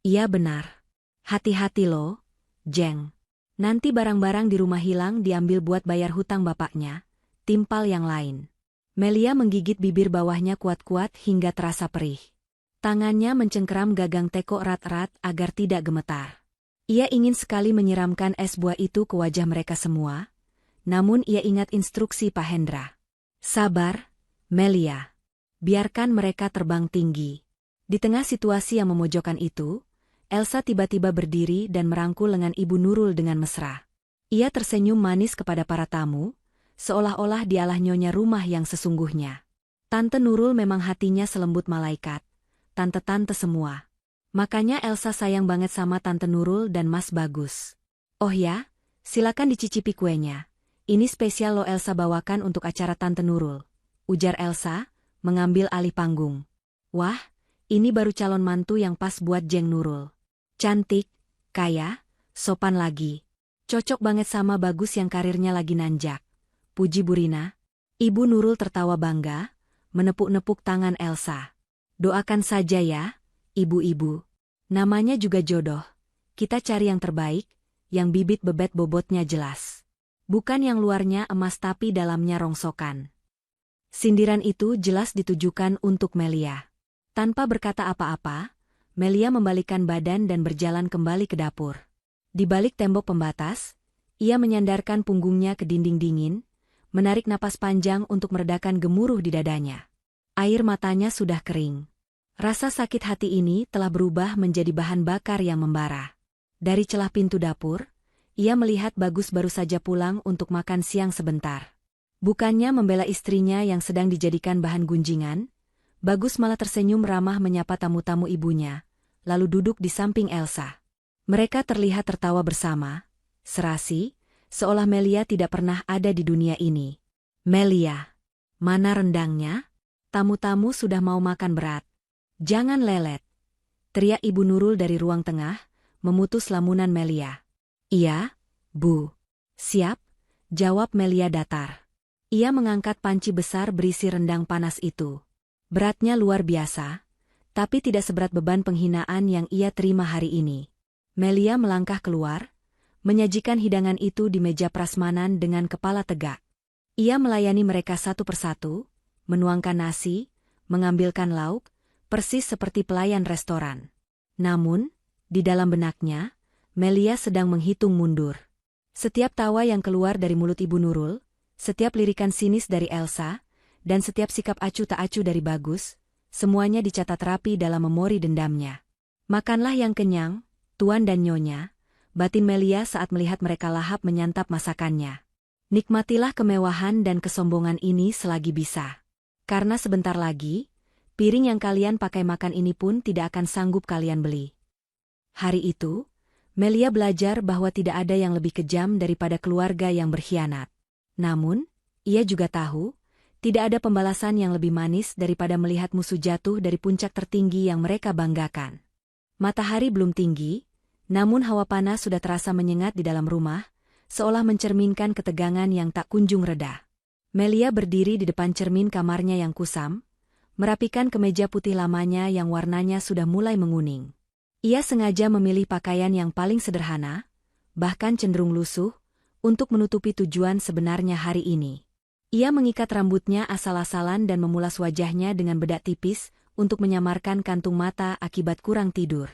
"Iya benar. Hati-hati loh, Jeng. Nanti barang-barang di rumah hilang diambil buat bayar hutang bapaknya, timpal yang lain." Melia menggigit bibir bawahnya kuat-kuat hingga terasa perih. Tangannya mencengkeram gagang teko erat-erat agar tidak gemetar. Ia ingin sekali menyiramkan es buah itu ke wajah mereka semua, namun ia ingat instruksi Pak Hendra. "Sabar, Melia. Biarkan mereka terbang tinggi." Di tengah situasi yang memojokkan itu, Elsa tiba-tiba berdiri dan merangkul lengan Ibu Nurul dengan mesra. Ia tersenyum manis kepada para tamu, seolah-olah dialah nyonya rumah yang sesungguhnya. Tante Nurul memang hatinya selembut malaikat, tante-tante semua. Makanya Elsa sayang banget sama Tante Nurul dan Mas Bagus. "Oh ya, silakan dicicipi kuenya. Ini spesial lo Elsa bawakan untuk acara Tante Nurul," ujar Elsa, mengambil alih panggung. "Wah, ini baru calon mantu yang pas buat Jeng Nurul. Cantik, kaya, sopan lagi. Cocok banget sama Bagus yang karirnya lagi nanjak," puji Bu Rina. Ibu Nurul tertawa bangga, menepuk-nepuk tangan Elsa. "Doakan saja ya, ibu-ibu. Namanya juga jodoh. Kita cari yang terbaik, yang bibit bebet bobotnya jelas. Bukan yang luarnya emas tapi dalamnya rongsokan." Sindiran itu jelas ditujukan untuk Melia. Tanpa berkata apa-apa, Melia membalikkan badan dan berjalan kembali ke dapur. Di balik tembok pembatas, ia menyandarkan punggungnya ke dinding dingin, menarik napas panjang untuk meredakan gemuruh di dadanya. Air matanya sudah kering. Rasa sakit hati ini telah berubah menjadi bahan bakar yang membara. Dari celah pintu dapur, ia melihat Bagus baru saja pulang untuk makan siang sebentar. Bukannya membela istrinya yang sedang dijadikan bahan gunjingan, Bagus malah tersenyum ramah menyapa tamu-tamu ibunya, lalu duduk di samping Elsa. Mereka terlihat tertawa bersama, serasi, seolah Melia tidak pernah ada di dunia ini. "Melia, mana rendangnya? Tamu-tamu sudah mau makan berat." "Jangan lelet," teriak Ibu Nurul dari ruang tengah, memutus lamunan Melia. "Iya, Bu." "Siap," jawab Melia datar. Ia mengangkat panci besar berisi rendang panas itu. Beratnya luar biasa, tapi tidak seberat beban penghinaan yang ia terima hari ini. Melia melangkah keluar, menyajikan hidangan itu di meja prasmanan dengan kepala tegak. Ia melayani mereka satu persatu, menuangkan nasi, mengambilkan lauk, persis seperti pelayan restoran. Namun, di dalam benaknya, Melia sedang menghitung mundur. Setiap tawa yang keluar dari mulut Ibu Nurul, setiap lirikan sinis dari Elsa, dan setiap sikap acuh tak acuh dari Bagus, semuanya dicatat rapi dalam memori dendamnya. "Makanlah yang kenyang, Tuan dan Nyonya," batin Melia saat melihat mereka lahap menyantap masakannya. "Nikmatilah kemewahan dan kesombongan ini selagi bisa. Karena sebentar lagi, piring yang kalian pakai makan ini pun tidak akan sanggup kalian beli. Hari itu, Melia belajar bahwa tidak ada yang lebih kejam daripada keluarga yang berkhianat. Namun, ia juga tahu, tidak ada pembalasan yang lebih manis daripada melihat musuh jatuh dari puncak tertinggi yang mereka banggakan. Matahari belum tinggi, namun hawa panas sudah terasa menyengat di dalam rumah, seolah mencerminkan ketegangan yang tak kunjung reda. Melia berdiri di depan cermin kamarnya yang kusam, merapikan kemeja putih lamanya yang warnanya sudah mulai menguning. Ia sengaja memilih pakaian yang paling sederhana, bahkan cenderung lusuh, untuk menutupi tujuan sebenarnya hari ini. Ia mengikat rambutnya asal-asalan dan memulas wajahnya dengan bedak tipis untuk menyamarkan kantung mata akibat kurang tidur.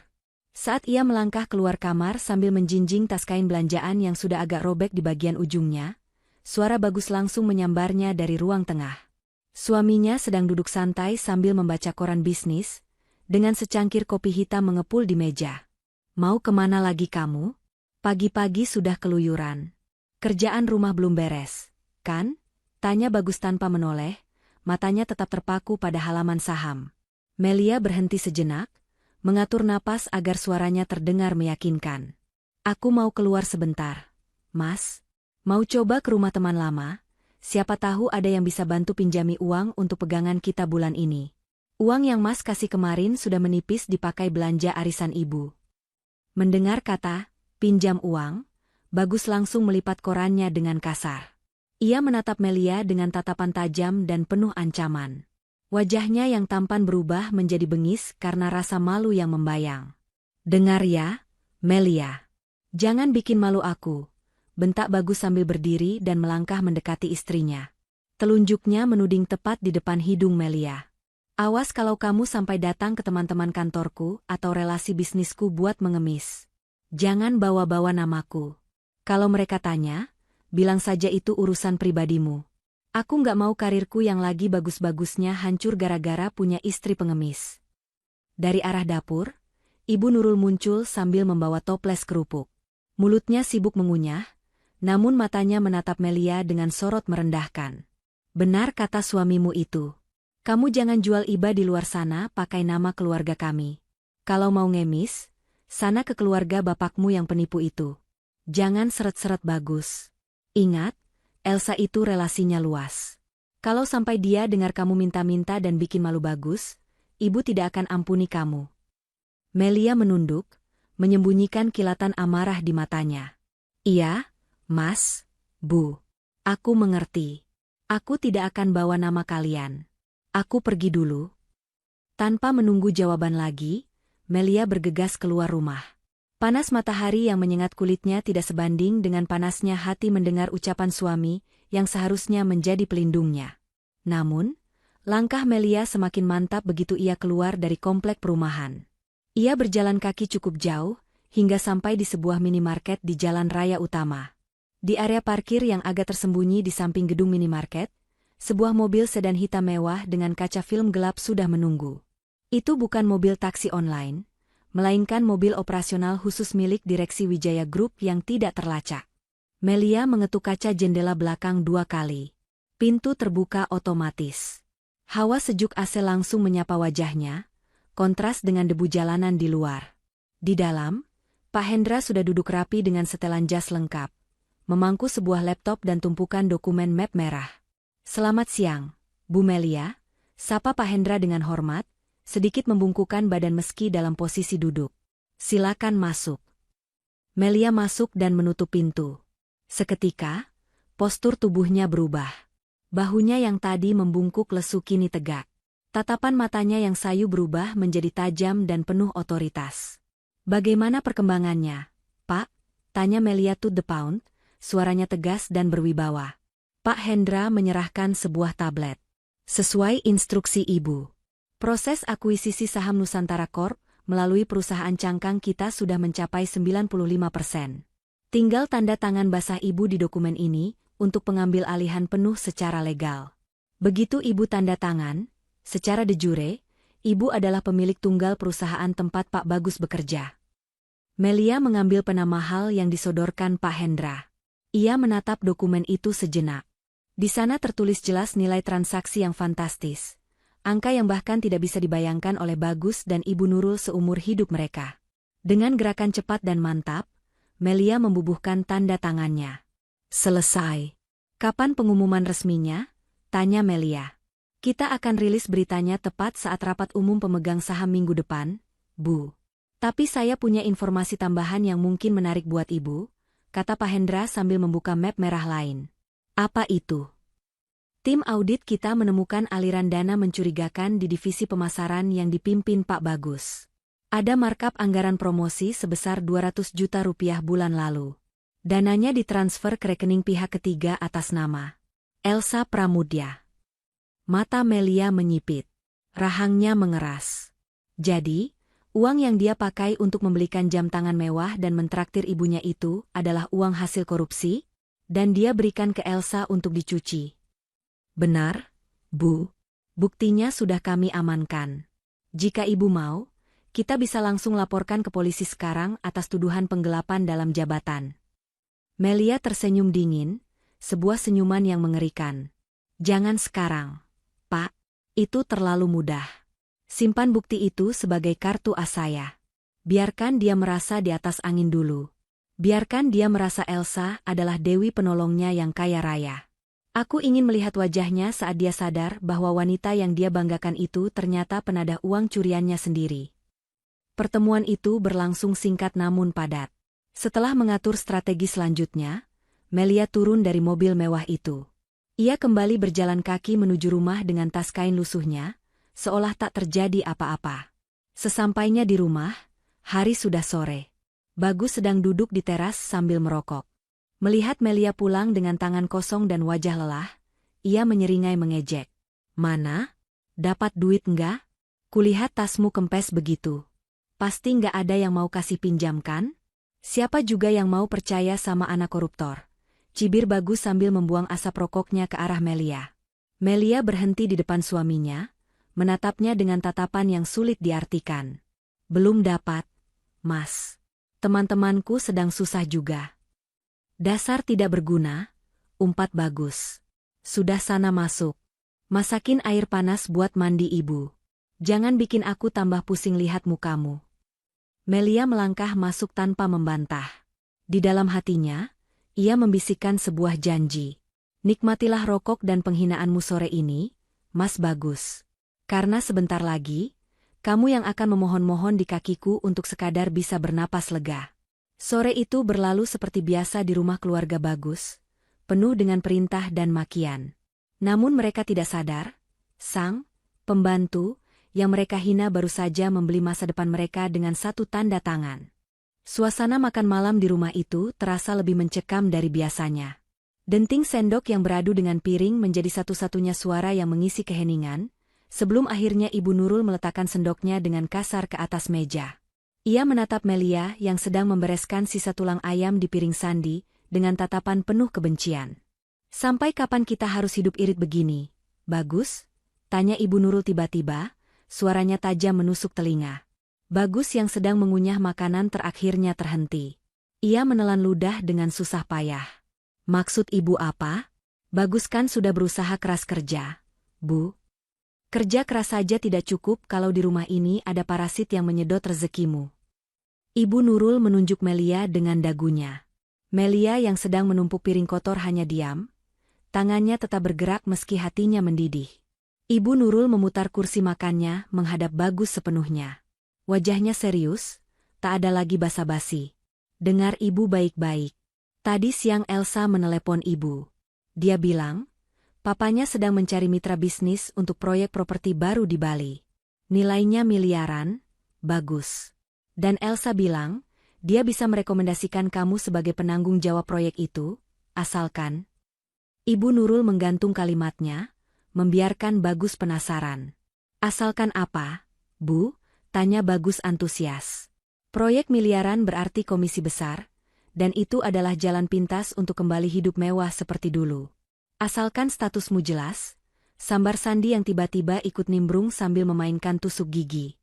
Saat ia melangkah keluar kamar sambil menjinjing tas kain belanjaan yang sudah agak robek di bagian ujungnya, suara Bagus langsung menyambarnya dari ruang tengah. Suaminya sedang duduk santai sambil membaca koran bisnis, dengan secangkir kopi hitam mengepul di meja. "Mau kemana lagi kamu? Pagi-pagi sudah keluyuran. Kerjaan rumah belum beres, kan?" tanya Bagus tanpa menoleh, matanya tetap terpaku pada halaman saham. Melia berhenti sejenak, mengatur napas agar suaranya terdengar meyakinkan. "Aku mau keluar sebentar, Mas. Mau coba ke rumah teman lama, siapa tahu ada yang bisa bantu pinjami uang untuk pegangan kita bulan ini. Uang yang Mas kasih kemarin sudah menipis dipakai belanja arisan ibu." Mendengar kata, pinjam uang, Bagus langsung melipat korannya dengan kasar. Ia menatap Melia dengan tatapan tajam dan penuh ancaman. Wajahnya yang tampan berubah menjadi bengis karena rasa malu yang membayang. "Dengar ya, Melia. Jangan bikin malu aku," bentak Bagus sambil berdiri dan melangkah mendekati istrinya. Telunjuknya menuding tepat di depan hidung Melia. "Awas kalau kamu sampai datang ke teman-teman kantorku atau relasi bisnisku buat mengemis. Jangan bawa-bawa namaku. Kalau mereka tanya, bilang saja itu urusan pribadimu. Aku nggak mau karirku yang lagi bagus-bagusnya hancur gara-gara punya istri pengemis." Dari arah dapur, Ibu Nurul muncul sambil membawa toples kerupuk. Mulutnya sibuk mengunyah, namun matanya menatap Melia dengan sorot merendahkan. "Benar kata suamimu itu. Kamu jangan jual iba di luar sana pakai nama keluarga kami. Kalau mau ngemis, sana ke keluarga bapakmu yang penipu itu. Jangan seret-seret Bagus. Ingat, Elsa itu relasinya luas. Kalau sampai dia dengar kamu minta-minta dan bikin malu Bagus, ibu tidak akan ampuni kamu." Melia menunduk, menyembunyikan kilatan amarah di matanya. "Iya, Mas, Bu. Aku mengerti. Aku tidak akan bawa nama kalian. Aku pergi dulu." Tanpa menunggu jawaban lagi, Melia bergegas keluar rumah. Panas matahari yang menyengat kulitnya tidak sebanding dengan panasnya hati mendengar ucapan suami yang seharusnya menjadi pelindungnya. Namun, langkah Melia semakin mantap begitu ia keluar dari komplek perumahan. Ia berjalan kaki cukup jauh, hingga sampai di sebuah minimarket di jalan raya utama. Di area parkir yang agak tersembunyi di samping gedung minimarket, sebuah mobil sedan hitam mewah dengan kaca film gelap sudah menunggu. Itu bukan mobil taksi online, melainkan mobil operasional khusus milik Direksi Wijaya Group yang tidak terlacak. Melia mengetuk kaca jendela belakang 2 kali. Pintu terbuka otomatis. Hawa sejuk AC langsung menyapa wajahnya, kontras dengan debu jalanan di luar. Di dalam, Pak Hendra sudah duduk rapi dengan setelan jas lengkap, memangku sebuah laptop dan tumpukan dokumen map merah. "Selamat siang, Bu Melia," sapa Pak Hendra dengan hormat, sedikit membungkukkan badan meski dalam posisi duduk. "Silakan masuk." Melia masuk dan menutup pintu. Seketika, postur tubuhnya berubah. Bahunya yang tadi membungkuk lesu kini tegak. Tatapan matanya yang sayu berubah menjadi tajam dan penuh otoritas. "Bagaimana perkembangannya, Pak?" tanya Melia to the point, suaranya tegas dan berwibawa. Pak Hendra menyerahkan sebuah tablet. "Sesuai instruksi Ibu. Proses akuisisi saham Nusantara Corp melalui perusahaan cangkang kita sudah mencapai 95%. Tinggal tanda tangan basah Ibu di dokumen ini untuk pengambil alihan penuh secara legal. Begitu Ibu tanda tangan, secara de jure, Ibu adalah pemilik tunggal perusahaan tempat Pak Bagus bekerja." Melia mengambil pena mahal yang disodorkan Pak Hendra. Ia menatap dokumen itu sejenak. Di sana tertulis jelas nilai transaksi yang fantastis. Angka yang bahkan tidak bisa dibayangkan oleh Bagus dan Ibu Nurul seumur hidup mereka. Dengan gerakan cepat dan mantap, Melia membubuhkan tanda tangannya. Selesai. Kapan pengumuman resminya? Tanya Melia. Kita akan rilis beritanya tepat saat rapat umum pemegang saham minggu depan, Bu. Tapi saya punya informasi tambahan yang mungkin menarik buat Ibu, kata Pak Hendra sambil membuka map merah lain. Apa itu? Tim audit kita menemukan aliran dana mencurigakan di divisi pemasaran yang dipimpin Pak Bagus. Ada markup anggaran promosi sebesar 200 juta rupiah bulan lalu. Dananya ditransfer ke rekening pihak ketiga atas nama Elsa Pramudya. Mata Melia menyipit. Rahangnya mengeras. Jadi, uang yang dia pakai untuk membelikan jam tangan mewah dan mentraktir ibunya itu adalah uang hasil korupsi, dan dia berikan ke Elsa untuk dicuci. Benar, Bu. Buktinya sudah kami amankan. Jika Ibu mau, kita bisa langsung laporkan ke polisi sekarang atas tuduhan penggelapan dalam jabatan. Melia tersenyum dingin, sebuah senyuman yang mengerikan. Jangan sekarang, Pak. Itu terlalu mudah. Simpan bukti itu sebagai kartu as saya. Biarkan dia merasa di atas angin dulu. Biarkan dia merasa Elsa adalah dewi penolongnya yang kaya raya. Aku ingin melihat wajahnya saat dia sadar bahwa wanita yang dia banggakan itu ternyata penadah uang curiannya sendiri. Pertemuan itu berlangsung singkat namun padat. Setelah mengatur strategi selanjutnya, Melia turun dari mobil mewah itu. Ia kembali berjalan kaki menuju rumah dengan tas kain lusuhnya, seolah tak terjadi apa-apa. Sesampainya di rumah, hari sudah sore. Bagus sedang duduk di teras sambil merokok. Melihat Melia pulang dengan tangan kosong dan wajah lelah, ia menyeringai mengejek. Mana? Dapat duit enggak? Kulihat tasmu kempes begitu. Pasti enggak ada yang mau kasih pinjam kan? Siapa juga yang mau percaya sama anak koruptor? Cibir Bagus sambil membuang asap rokoknya ke arah Melia. Melia berhenti di depan suaminya, menatapnya dengan tatapan yang sulit diartikan. Belum dapat, Mas. Teman-temanku sedang susah juga. Dasar tidak berguna, umpat Bagus. Sudah sana masuk. Masakin air panas buat mandi Ibu. Jangan bikin aku tambah pusing lihat mukamu. Melia melangkah masuk tanpa membantah. Di dalam hatinya, ia membisikkan sebuah janji. Nikmatilah rokok dan penghinaanmu sore ini, Mas Bagus. Karena sebentar lagi, kamu yang akan memohon-mohon di kakiku untuk sekadar bisa bernapas lega. Sore itu berlalu seperti biasa di rumah keluarga Bagus, penuh dengan perintah dan makian. Namun mereka tidak sadar, sang pembantu yang mereka hina baru saja membeli masa depan mereka dengan satu tanda tangan. Suasana makan malam di rumah itu terasa lebih mencekam dari biasanya. Denting sendok yang beradu dengan piring menjadi satu-satunya suara yang mengisi keheningan, sebelum akhirnya Ibu Nurul meletakkan sendoknya dengan kasar ke atas meja. Ia menatap Melia yang sedang membereskan sisa tulang ayam di piring sandi, dengan tatapan penuh kebencian. Sampai kapan kita harus hidup irit begini, Bagus? Tanya Ibu Nurul tiba-tiba, suaranya tajam menusuk telinga. Bagus yang sedang mengunyah makanan terakhirnya terhenti. Ia menelan ludah dengan susah payah. Maksud Ibu apa? Bagus kan sudah berusaha keras kerja, Bu. Kerja keras saja tidak cukup kalau di rumah ini ada parasit yang menyedot rezekimu. Ibu Nurul menunjuk Melia dengan dagunya. Melia yang sedang menumpuk piring kotor hanya diam. Tangannya tetap bergerak meski hatinya mendidih. Ibu Nurul memutar kursi makannya menghadap Bagus sepenuhnya. Wajahnya serius, tak ada lagi basa-basi. Dengar Ibu baik-baik. Tadi siang Elsa menelepon Ibu. Dia bilang, papanya sedang mencari mitra bisnis untuk proyek properti baru di Bali. Nilainya miliaran, Bagus. Dan Elsa bilang, dia bisa merekomendasikan kamu sebagai penanggung jawab proyek itu, asalkan. Ibu Nurul menggantung kalimatnya, membiarkan Bagus penasaran. Asalkan apa, Bu? Tanya Bagus antusias. Proyek miliaran berarti komisi besar, dan itu adalah jalan pintas untuk kembali hidup mewah seperti dulu. Asalkan statusmu jelas, sambar sandi yang tiba-tiba ikut nimbrung sambil memainkan tusuk gigi.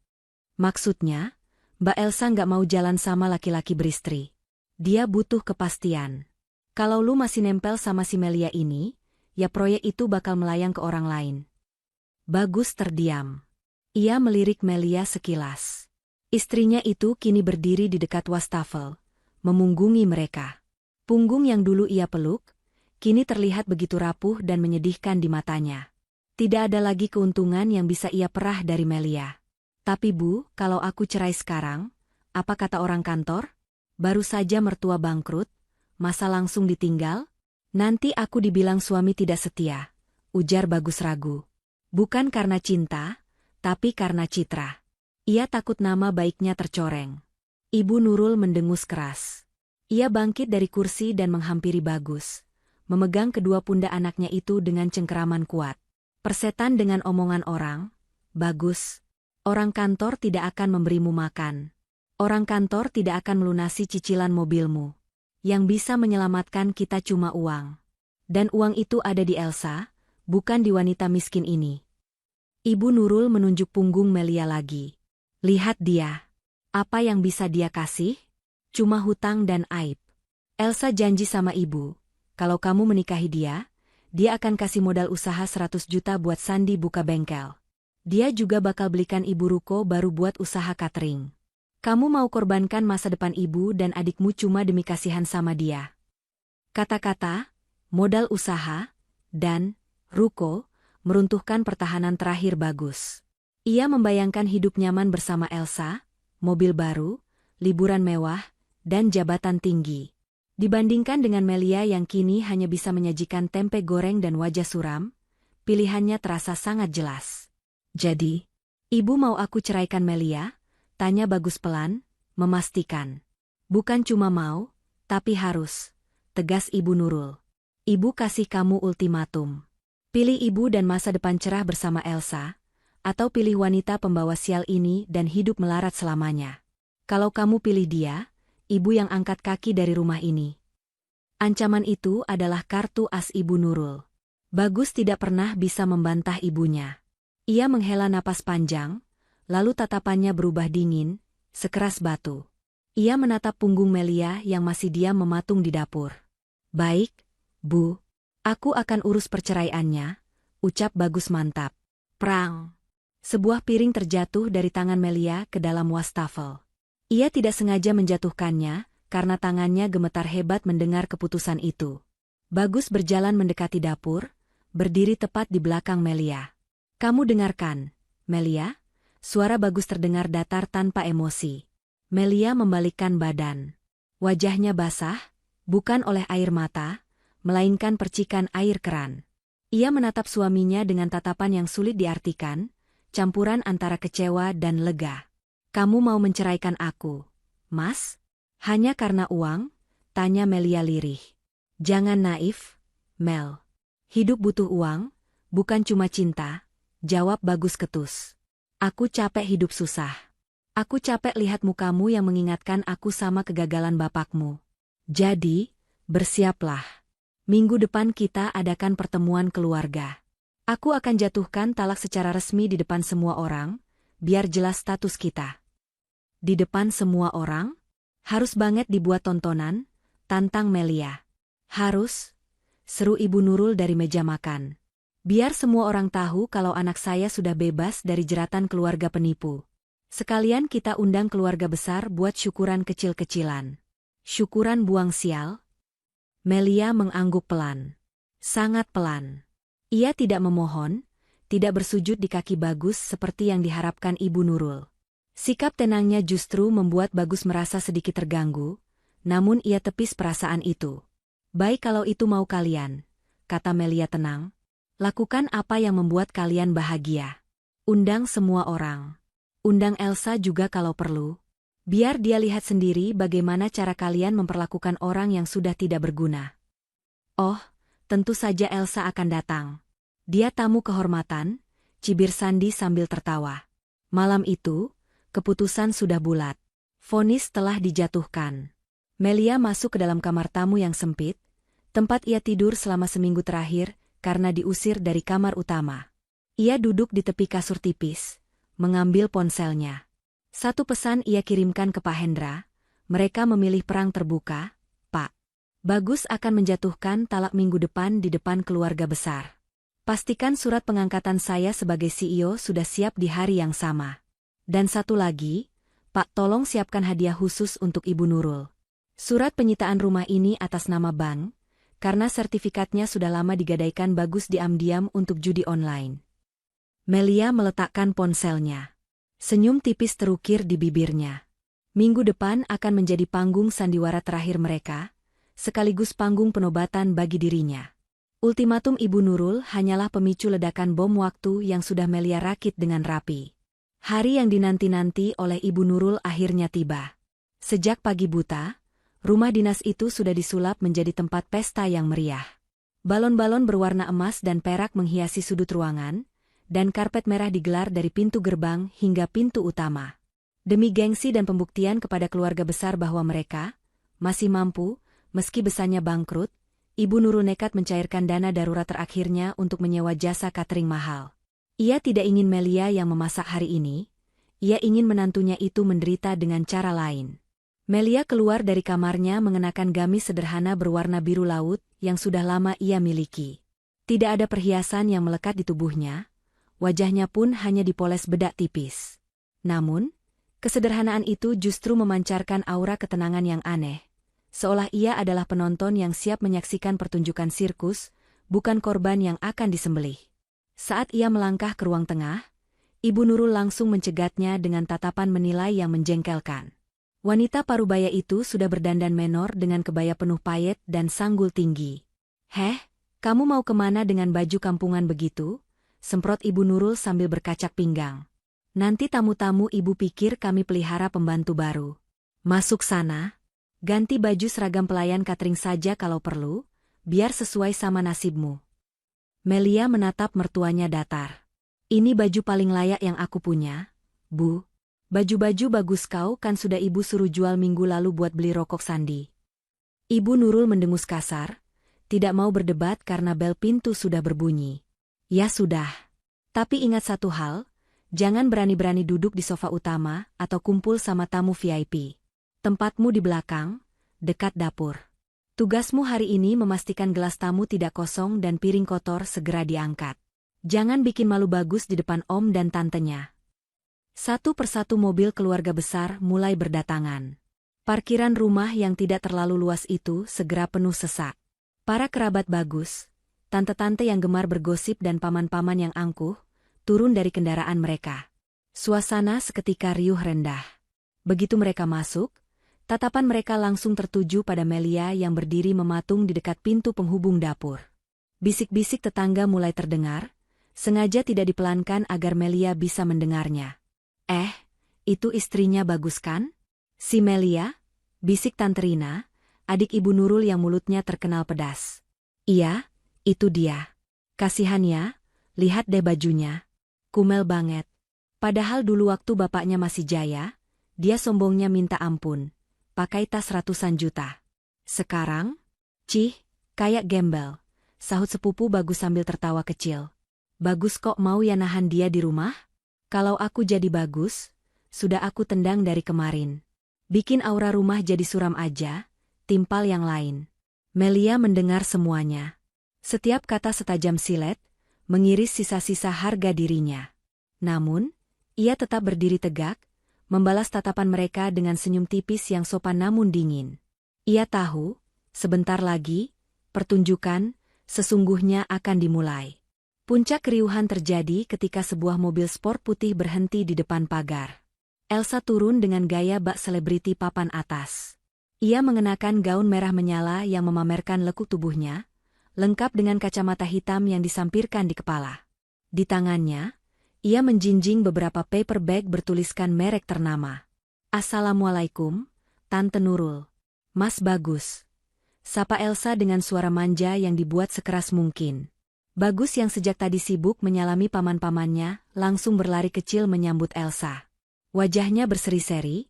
Maksudnya, Mbak Elsa nggak mau jalan sama laki-laki beristri. Dia butuh kepastian. Kalau lu masih nempel sama si Melia ini, ya proyek itu bakal melayang ke orang lain. Bagus terdiam. Ia melirik Melia sekilas. Istrinya itu kini berdiri di dekat wastafel, memunggungi mereka. Punggung yang dulu ia peluk, kini terlihat begitu rapuh dan menyedihkan di matanya. Tidak ada lagi keuntungan yang bisa ia perah dari Melia. Tapi Bu, kalau aku cerai sekarang, apa kata orang kantor? Baru saja mertua bangkrut, masa langsung ditinggal? Nanti aku dibilang suami tidak setia, ujar Bagus ragu. Bukan karena cinta, tapi karena citra. Ia takut nama baiknya tercoreng. Ibu Nurul mendengus keras. Ia bangkit dari kursi dan menghampiri Bagus, memegang kedua pundak anaknya itu dengan cengkeraman kuat. Persetan dengan omongan orang, Bagus, orang kantor tidak akan memberimu makan. Orang kantor tidak akan melunasi cicilan mobilmu. Yang bisa menyelamatkan kita cuma uang. Dan uang itu ada di Elsa, bukan di wanita miskin ini. Ibu Nurul menunjuk punggung Melia lagi. Lihat dia. Apa yang bisa dia kasih? Cuma hutang dan aib. Elsa janji sama ibu, kalau kamu menikahi dia akan kasih modal usaha 100 juta buat Sandi buka bengkel. Dia juga bakal belikan ibu ruko baru buat usaha catering. Kamu mau korbankan masa depan ibu dan adikmu cuma demi kasihan sama dia. Kata-kata, modal usaha, dan ruko, meruntuhkan pertahanan terakhir Bagus. Ia membayangkan hidup nyaman bersama Elsa, mobil baru, liburan mewah, dan jabatan tinggi. Dibandingkan dengan Melia yang kini hanya bisa menyajikan tempe goreng dan wajah suram, pilihannya terasa sangat jelas. Jadi, ibu mau aku ceraikan Melia? Tanya Bagus pelan, memastikan. Bukan cuma mau, tapi harus, tegas Ibu Nurul. Ibu kasih kamu ultimatum. Pilih ibu dan masa depan cerah bersama Elsa, atau pilih wanita pembawa sial ini dan hidup melarat selamanya. Kalau kamu pilih dia, ibu yang angkat kaki dari rumah ini. Ancaman itu adalah kartu as Ibu Nurul. Bagus tidak pernah bisa membantah ibunya. Ia menghela napas panjang, lalu tatapannya berubah dingin, sekeras batu. Ia menatap punggung Melia yang masih diam mematung di dapur. Baik, Bu. Aku akan urus perceraiannya, ucap Bagus mantap. Prang. Sebuah piring terjatuh dari tangan Melia ke dalam wastafel. Ia tidak sengaja menjatuhkannya, karena tangannya gemetar hebat mendengar keputusan itu. Bagus berjalan mendekati dapur, berdiri tepat di belakang Melia. Kamu dengarkan, Melia? Suara Bagus terdengar datar tanpa emosi. Melia membalikkan badan. Wajahnya basah, bukan oleh air mata, melainkan percikan air keran. Ia menatap suaminya dengan tatapan yang sulit diartikan, campuran antara kecewa dan lega. Kamu mau menceraikan aku, Mas? Hanya karena uang? Tanya Melia lirih. Jangan naif, Mel. Hidup butuh uang, bukan cuma cinta, jawab Bagus ketus. Aku capek hidup susah. Aku capek lihat mukamu yang mengingatkan aku sama kegagalan bapakmu. Jadi, bersiaplah. Minggu depan kita adakan pertemuan keluarga. Aku akan jatuhkan talak secara resmi di depan semua orang, biar jelas status kita. Di depan semua orang? Harus banget dibuat tontonan, tantang Melia. Harus, seru Ibu Nurul dari meja makan. Biar semua orang tahu kalau anak saya sudah bebas dari jeratan keluarga penipu. Sekalian kita undang keluarga besar buat syukuran kecil-kecilan. Syukuran buang sial? Melia mengangguk pelan. Sangat pelan. Ia tidak memohon, tidak bersujud di kaki Bagus seperti yang diharapkan Ibu Nurul. Sikap tenangnya justru membuat Bagus merasa sedikit terganggu, namun ia tepis perasaan itu. Baik kalau itu mau kalian, kata Melia tenang. Lakukan apa yang membuat kalian bahagia. Undang semua orang. Undang Elsa juga kalau perlu. Biar dia lihat sendiri bagaimana cara kalian memperlakukan orang yang sudah tidak berguna. Oh, tentu saja Elsa akan datang. Dia tamu kehormatan, cibir Sandi sambil tertawa. Malam itu, keputusan sudah bulat. Vonis telah dijatuhkan. Melia masuk ke dalam kamar tamu yang sempit, tempat ia tidur selama seminggu terakhir karena diusir dari kamar utama. Ia duduk di tepi kasur tipis, mengambil ponselnya. Satu pesan ia kirimkan ke Pak Hendra, mereka memilih perang terbuka, Pak. Bagus akan menjatuhkan talak minggu depan di depan keluarga besar. Pastikan surat pengangkatan saya sebagai CEO sudah siap di hari yang sama. Dan satu lagi, Pak, tolong siapkan hadiah khusus untuk Ibu Nurul. Surat penyitaan rumah ini atas nama bank, karena sertifikatnya sudah lama digadaikan Bagus diam-diam untuk judi online. Melia meletakkan ponselnya. Senyum tipis terukir di bibirnya. Minggu depan akan menjadi panggung sandiwara terakhir mereka, sekaligus panggung penobatan bagi dirinya. Ultimatum Ibu Nurul hanyalah pemicu ledakan bom waktu yang sudah Melia rakit dengan rapi. Hari yang dinanti-nanti oleh Ibu Nurul akhirnya tiba. Sejak pagi buta, rumah dinas itu sudah disulap menjadi tempat pesta yang meriah. Balon-balon berwarna emas dan perak menghiasi sudut ruangan, dan karpet merah digelar dari pintu gerbang hingga pintu utama. Demi gengsi dan pembuktian kepada keluarga besar bahwa mereka masih mampu, meski besarnya bangkrut, Ibu Nurul nekat mencairkan dana darurat terakhirnya untuk menyewa jasa catering mahal. Ia tidak ingin Melia yang memasak hari ini, ia ingin menantunya itu menderita dengan cara lain. Melia keluar dari kamarnya mengenakan gamis sederhana berwarna biru laut yang sudah lama ia miliki. Tidak ada perhiasan yang melekat di tubuhnya, wajahnya pun hanya dipoles bedak tipis. Namun, kesederhanaan itu justru memancarkan aura ketenangan yang aneh. Seolah ia adalah penonton yang siap menyaksikan pertunjukan sirkus, bukan korban yang akan disembelih. Saat ia melangkah ke ruang tengah, Ibu Nurul langsung mencegatnya dengan tatapan menilai yang menjengkelkan. Wanita parubaya itu sudah berdandan menor dengan kebaya penuh payet dan sanggul tinggi. "Heh, kamu mau kemana dengan baju kampungan begitu?" semprot Ibu Nurul sambil berkacak pinggang. "Nanti tamu-tamu ibu pikir kami pelihara pembantu baru. Masuk sana. Ganti baju seragam pelayan catering saja kalau perlu, biar sesuai sama nasibmu." Melia menatap mertuanya datar. "Ini baju paling layak yang aku punya, Bu. Baju-baju bagus kau kan sudah ibu suruh jual minggu lalu buat beli rokok Sandi." Ibu Nurul mendengus kasar, tidak mau berdebat karena bel pintu sudah berbunyi. "Ya sudah. Tapi ingat satu hal, jangan berani-berani duduk di sofa utama atau kumpul sama tamu VIP. Tempatmu di belakang, dekat dapur. Tugasmu hari ini memastikan gelas tamu tidak kosong dan piring kotor segera diangkat. Jangan bikin malu Bagus di depan om dan tantenya." Satu persatu mobil keluarga besar mulai berdatangan. Parkiran rumah yang tidak terlalu luas itu segera penuh sesak. Para kerabat Bagus, tante-tante yang gemar bergosip dan paman-paman yang angkuh, turun dari kendaraan mereka. Suasana seketika riuh rendah. Begitu mereka masuk, tatapan mereka langsung tertuju pada Melia yang berdiri mematung di dekat pintu penghubung dapur. Bisik-bisik tetangga mulai terdengar, sengaja tidak dipelankan agar Melia bisa mendengarnya. Itu istrinya Bagus kan? Si Melia?" bisik Tante Rina, adik Ibu Nurul yang mulutnya terkenal pedas. "Iya, itu dia. Kasihan ya, lihat deh bajunya. Kumel banget. Padahal dulu waktu bapaknya masih jaya, dia sombongnya minta ampun. Pakai tas ratusan juta. Sekarang, cih, kayak gembel," sahut sepupu Bagus sambil tertawa kecil. "Bagus kok mau ya nahan dia di rumah? Kalau aku jadi Bagus, sudah aku tendang dari kemarin. Bikin aura rumah jadi suram aja, timpal yang lain." Melia mendengar semuanya. Setiap kata setajam silet, mengiris sisa-sisa harga dirinya. Namun, ia tetap berdiri tegak, membalas tatapan mereka dengan senyum tipis yang sopan namun dingin. Ia tahu, sebentar lagi, pertunjukan sesungguhnya akan dimulai. Puncak keriuhan terjadi ketika sebuah mobil sport putih berhenti di depan pagar. Elsa turun dengan gaya bak selebriti papan atas. Ia mengenakan gaun merah menyala yang memamerkan lekuk tubuhnya, lengkap dengan kacamata hitam yang disampirkan di kepala. Di tangannya, ia menjinjing beberapa paper bag bertuliskan merek ternama. "Assalamualaikum, Tante Nurul. Mas Bagus." Sapa Elsa dengan suara manja yang dibuat sekeras mungkin. Bagus yang sejak tadi sibuk menyalami paman-pamannya, langsung berlari kecil menyambut Elsa. Wajahnya berseri-seri,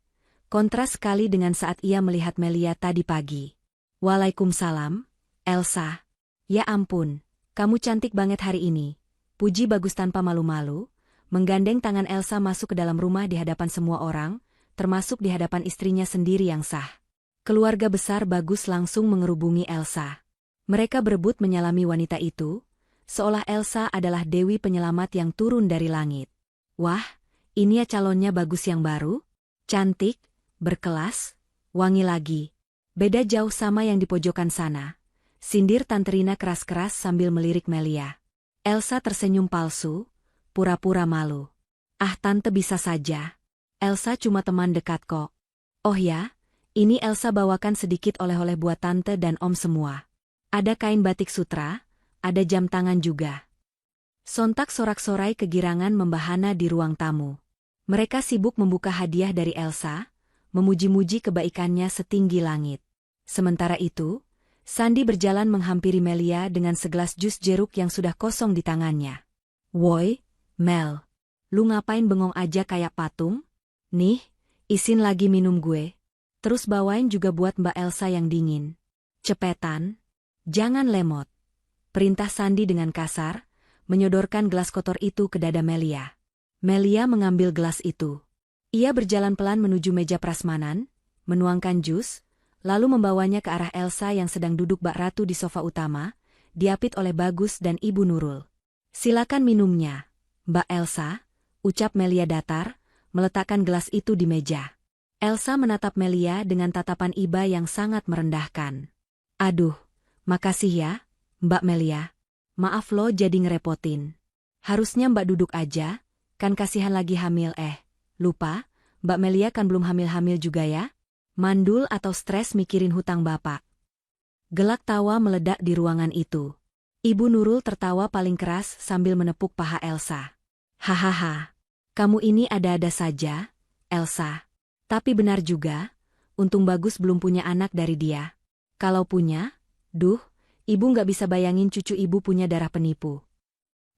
kontras sekali dengan saat ia melihat Melia tadi pagi. "Waalaikumsalam, Elsa. Ya ampun, kamu cantik banget hari ini," puji Bagus tanpa malu-malu, menggandeng tangan Elsa masuk ke dalam rumah di hadapan semua orang, termasuk di hadapan istrinya sendiri yang sah. Keluarga besar Bagus langsung mengerubungi Elsa. Mereka berebut menyalami wanita itu, seolah Elsa adalah dewi penyelamat yang turun dari langit. Wah, ini ya calonnya Bagus yang baru? Cantik, berkelas, wangi lagi. Beda jauh sama yang di pojokan sana. Sindir Tante Rina keras-keras sambil melirik Melia. Elsa tersenyum palsu, pura-pura malu. Ah tante bisa saja. Elsa cuma teman dekat kok. Oh ya, ini Elsa bawakan sedikit oleh-oleh buat tante dan om semua. Ada kain batik sutra, ada jam tangan juga. Sontak sorak-sorai kegirangan membahana di ruang tamu. Mereka sibuk membuka hadiah dari Elsa, memuji-muji kebaikannya setinggi langit. Sementara itu, Sandi berjalan menghampiri Melia dengan segelas jus jeruk yang sudah kosong di tangannya. Woi, Mel. Lu ngapain bengong aja kayak patung? Nih, isin lagi minum gue. Terus bawain juga buat Mbak Elsa yang dingin. Cepetan. Jangan lemot. Perintah Sandi dengan kasar, menyodorkan gelas kotor itu ke dada Melia. Melia mengambil gelas itu. Ia berjalan pelan menuju meja prasmanan, menuangkan jus, lalu membawanya ke arah Elsa yang sedang duduk bak ratu di sofa utama, diapit oleh Bagus dan Ibu Nurul. Silakan minumnya, Mbak Elsa, ucap Melia datar, meletakkan gelas itu di meja. Elsa menatap Melia dengan tatapan iba yang sangat merendahkan. Aduh, makasih ya, Mbak Melia. Maaf lo jadi ngerepotin. Harusnya Mbak duduk aja, kan kasihan lagi hamil lupa, Mbak Melia kan belum hamil-hamil juga ya? Mandul atau stres mikirin hutang bapak? Gelak tawa meledak di ruangan itu. Ibu Nurul tertawa paling keras sambil menepuk paha Elsa. Hahaha, kamu ini ada-ada saja, Elsa. Tapi benar juga, untung Bagus belum punya anak dari dia. Kalau punya, ibu nggak bisa bayangin cucu ibu punya darah penipu.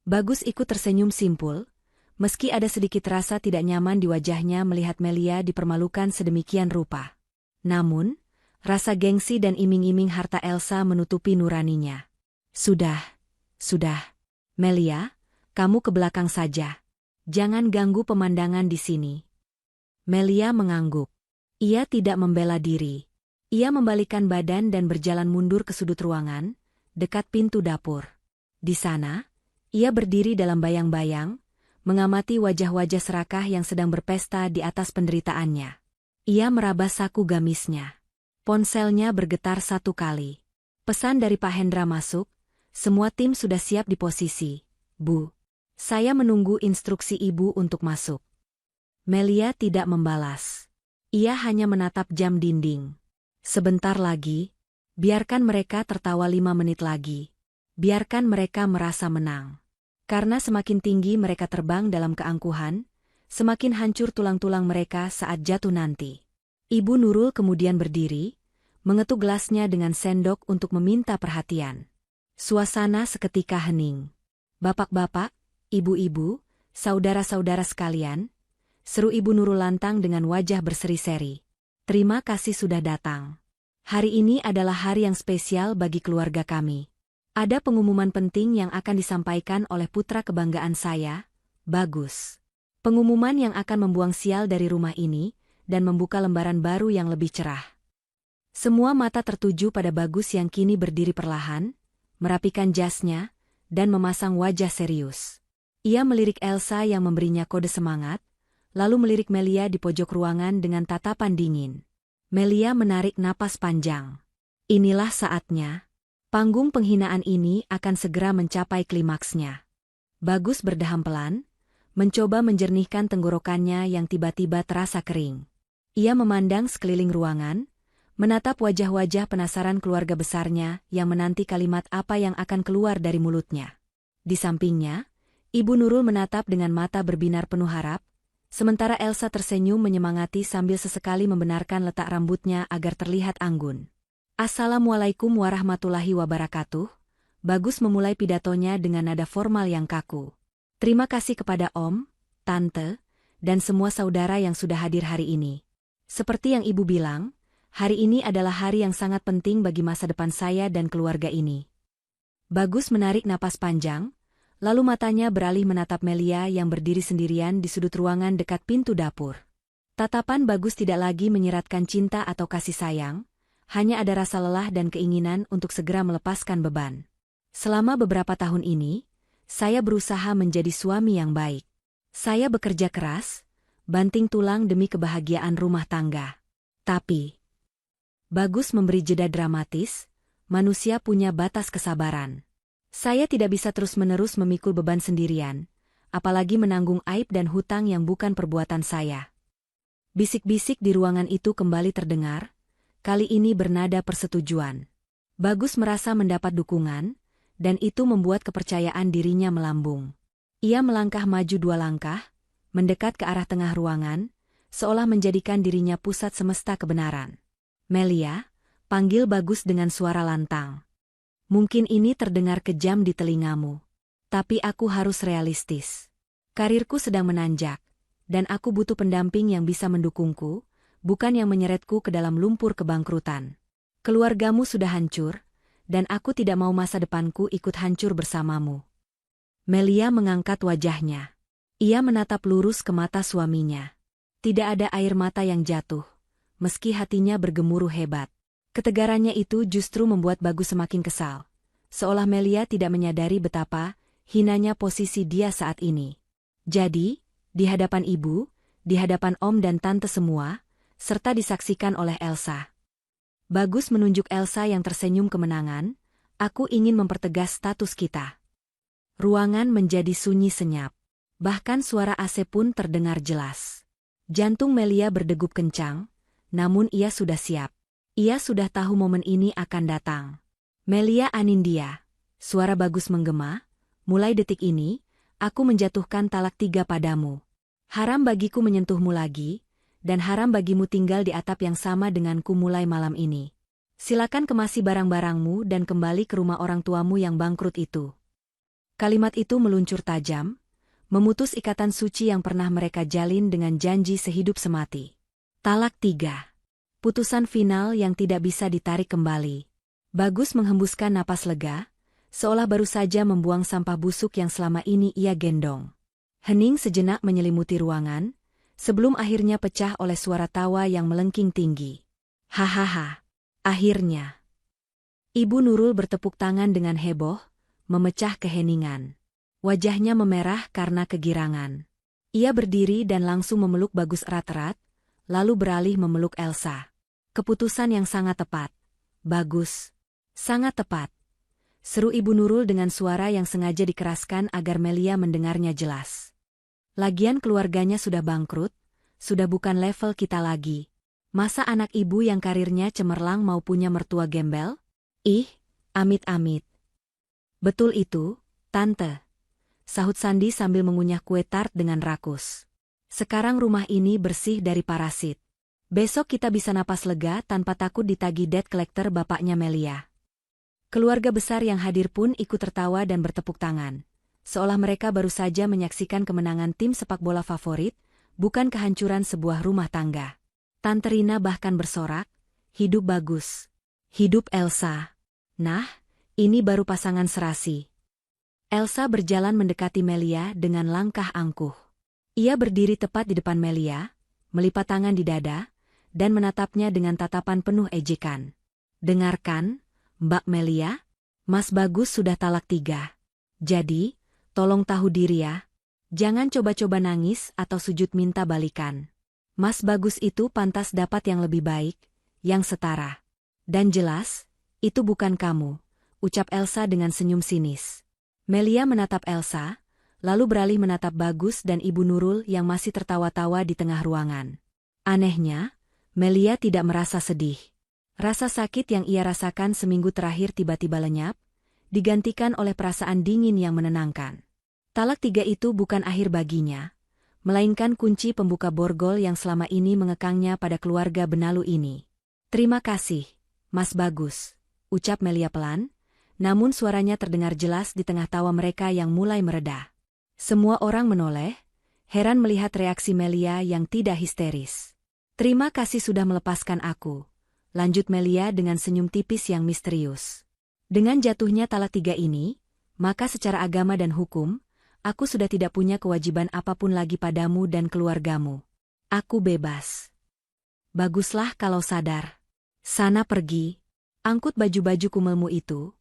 Bagus ikut tersenyum simpul, meski ada sedikit rasa tidak nyaman di wajahnya melihat Melia dipermalukan sedemikian rupa. Namun, rasa gengsi dan iming-iming harta Elsa menutupi nuraninya. Sudah. Melia, kamu ke belakang saja. Jangan ganggu pemandangan di sini. Melia mengangguk. Ia tidak membela diri. Ia membalikkan badan dan berjalan mundur ke sudut ruangan, dekat pintu dapur. Di sana, ia berdiri dalam bayang-bayang, mengamati wajah-wajah serakah yang sedang berpesta di atas penderitaannya. Ia meraba saku gamisnya. Ponselnya bergetar satu kali. Pesan dari Pak Hendra masuk, semua tim sudah siap di posisi. Bu, saya menunggu instruksi ibu untuk masuk. Melia tidak membalas. Ia hanya menatap jam dinding. Sebentar lagi, biarkan mereka tertawa 5 menit lagi. Biarkan mereka merasa menang. Karena semakin tinggi mereka terbang dalam keangkuhan, semakin hancur tulang-tulang mereka saat jatuh nanti. Ibu Nurul kemudian berdiri, mengetuk gelasnya dengan sendok untuk meminta perhatian. Suasana seketika hening. Bapak-bapak, ibu-ibu, saudara-saudara sekalian, seru Ibu Nurul lantang dengan wajah berseri-seri. Terima kasih sudah datang. Hari ini adalah hari yang spesial bagi keluarga kami. Ada pengumuman penting yang akan disampaikan oleh putra kebanggaan saya, Bagus. Pengumuman yang akan membuang sial dari rumah ini, dan membuka lembaran baru yang lebih cerah. Semua mata tertuju pada Bagus yang kini berdiri perlahan, merapikan jasnya, dan memasang wajah serius. Ia melirik Elsa yang memberinya kode semangat, lalu melirik Melia di pojok ruangan dengan tatapan dingin. Melia menarik napas panjang. Inilah saatnya. Panggung penghinaan ini akan segera mencapai klimaksnya. Bagus berdeham pelan, mencoba menjernihkan tenggorokannya yang tiba-tiba terasa kering. Ia memandang sekeliling ruangan, menatap wajah-wajah penasaran keluarga besarnya yang menanti kalimat apa yang akan keluar dari mulutnya. Di sampingnya, Ibu Nurul menatap dengan mata berbinar penuh harap, sementara Elsa tersenyum menyemangati sambil sesekali membenarkan letak rambutnya agar terlihat anggun. Assalamualaikum warahmatullahi wabarakatuh. Bagus memulai pidatonya dengan nada formal yang kaku. Terima kasih kepada Om, Tante, dan semua saudara yang sudah hadir hari ini. Seperti yang Ibu bilang, hari ini adalah hari yang sangat penting bagi masa depan saya dan keluarga ini. Bagus menarik napas panjang, lalu matanya beralih menatap Melia yang berdiri sendirian di sudut ruangan dekat pintu dapur. Tatapan Bagus tidak lagi menyiratkan cinta atau kasih sayang, hanya ada rasa lelah dan keinginan untuk segera melepaskan beban. Selama beberapa tahun ini, saya berusaha menjadi suami yang baik. Saya bekerja keras, banting tulang demi kebahagiaan rumah tangga. Tapi, Bagus memberi jeda dramatis, manusia punya batas kesabaran. Saya tidak bisa terus-menerus memikul beban sendirian, apalagi menanggung aib dan hutang yang bukan perbuatan saya. Bisik-bisik di ruangan itu kembali terdengar, kali ini bernada persetujuan. Bagus merasa mendapat dukungan, dan itu membuat kepercayaan dirinya melambung. Ia melangkah maju 2 langkah, mendekat ke arah tengah ruangan, seolah menjadikan dirinya pusat semesta kebenaran. "Melia," panggil Bagus dengan suara lantang. "Mungkin ini terdengar kejam di telingamu. Tapi aku harus realistis. Karirku sedang menanjak, dan aku butuh pendamping yang bisa mendukungku, bukan yang menyeretku ke dalam lumpur kebangkrutan. Keluargamu sudah hancur, dan aku tidak mau masa depanku ikut hancur bersamamu." Melia mengangkat wajahnya. Ia menatap lurus ke mata suaminya. Tidak ada air mata yang jatuh, meski hatinya bergemuruh hebat. Ketegarannya itu justru membuat Bagus semakin kesal, seolah Melia tidak menyadari betapa hinanya posisi dia saat ini. Jadi, di hadapan ibu, di hadapan om dan tante semua, serta disaksikan oleh Elsa. Bagus menunjuk Elsa yang tersenyum kemenangan, "Aku ingin mempertegas status kita." Ruangan menjadi sunyi senyap. Bahkan suara AC pun terdengar jelas. Jantung Melia berdegup kencang, namun ia sudah siap. Ia sudah tahu momen ini akan datang. "Melia Anindya," suara Bagus menggema, "mulai detik ini, aku menjatuhkan talak 3 padamu. Haram bagiku menyentuhmu lagi, dan haram bagimu tinggal di atap yang sama denganku mulai malam ini. Silakan kemasi barang-barangmu dan kembali ke rumah orang tuamu yang bangkrut itu." Kalimat itu meluncur tajam, memutus ikatan suci yang pernah mereka jalin dengan janji sehidup semati. Talak 3. Putusan final yang tidak bisa ditarik kembali. Bagus menghembuskan napas lega, seolah baru saja membuang sampah busuk yang selama ini ia gendong. Hening sejenak menyelimuti ruangan, sebelum akhirnya pecah oleh suara tawa yang melengking tinggi. "Hahaha, akhirnya." Ibu Nurul bertepuk tangan dengan heboh, memecah keheningan. Wajahnya memerah karena kegirangan. Ia berdiri dan langsung memeluk Bagus erat-erat, lalu beralih memeluk Elsa. "Keputusan yang sangat tepat, Bagus. Sangat tepat," seru Ibu Nurul dengan suara yang sengaja dikeraskan agar Melia mendengarnya jelas. "Lagian keluarganya sudah bangkrut, sudah bukan level kita lagi. Masa anak ibu yang karirnya cemerlang mau punya mertua gembel? Ih, amit-amit." "Betul itu, Tante," sahut Sandi sambil mengunyah kue tart dengan rakus. "Sekarang rumah ini bersih dari parasit. Besok kita bisa napas lega tanpa takut ditagih debt collector bapaknya Melia." Keluarga besar yang hadir pun ikut tertawa dan bertepuk tangan, seolah mereka baru saja menyaksikan kemenangan tim sepak bola favorit, bukan kehancuran sebuah rumah tangga. Tante Rina bahkan bersorak, "Hidup Bagus. Hidup Elsa. Nah, ini baru pasangan serasi." Elsa berjalan mendekati Melia dengan langkah angkuh. Ia berdiri tepat di depan Melia, melipat tangan di dada, dan menatapnya dengan tatapan penuh ejekan. "Dengarkan, Mbak Melia, Mas Bagus sudah talak 3. Jadi, tolong tahu diri ya. Jangan coba-coba nangis atau sujud minta balikan. Mas Bagus itu pantas dapat yang lebih baik, yang setara. Dan jelas, itu bukan kamu," ucap Elsa dengan senyum sinis. Melia menatap Elsa, lalu beralih menatap Bagus dan Ibu Nurul yang masih tertawa-tawa di tengah ruangan. Anehnya, Melia tidak merasa sedih. Rasa sakit yang ia rasakan seminggu terakhir tiba-tiba lenyap, digantikan oleh perasaan dingin yang menenangkan. Talak 3 itu bukan akhir baginya, melainkan kunci pembuka borgol yang selama ini mengekangnya pada keluarga benalu ini. "Terima kasih, Mas Bagus," ucap Melia pelan, namun suaranya terdengar jelas di tengah tawa mereka yang mulai mereda. Semua orang menoleh, heran melihat reaksi Melia yang tidak histeris. "Terima kasih sudah melepaskan aku," lanjut Melia dengan senyum tipis yang misterius. "Dengan jatuhnya talak 3 ini, maka secara agama dan hukum, aku sudah tidak punya kewajiban apapun lagi padamu dan keluargamu. Aku bebas." "Baguslah kalau sadar." Sana pergi. Angkut baju-baju kumelmu itu.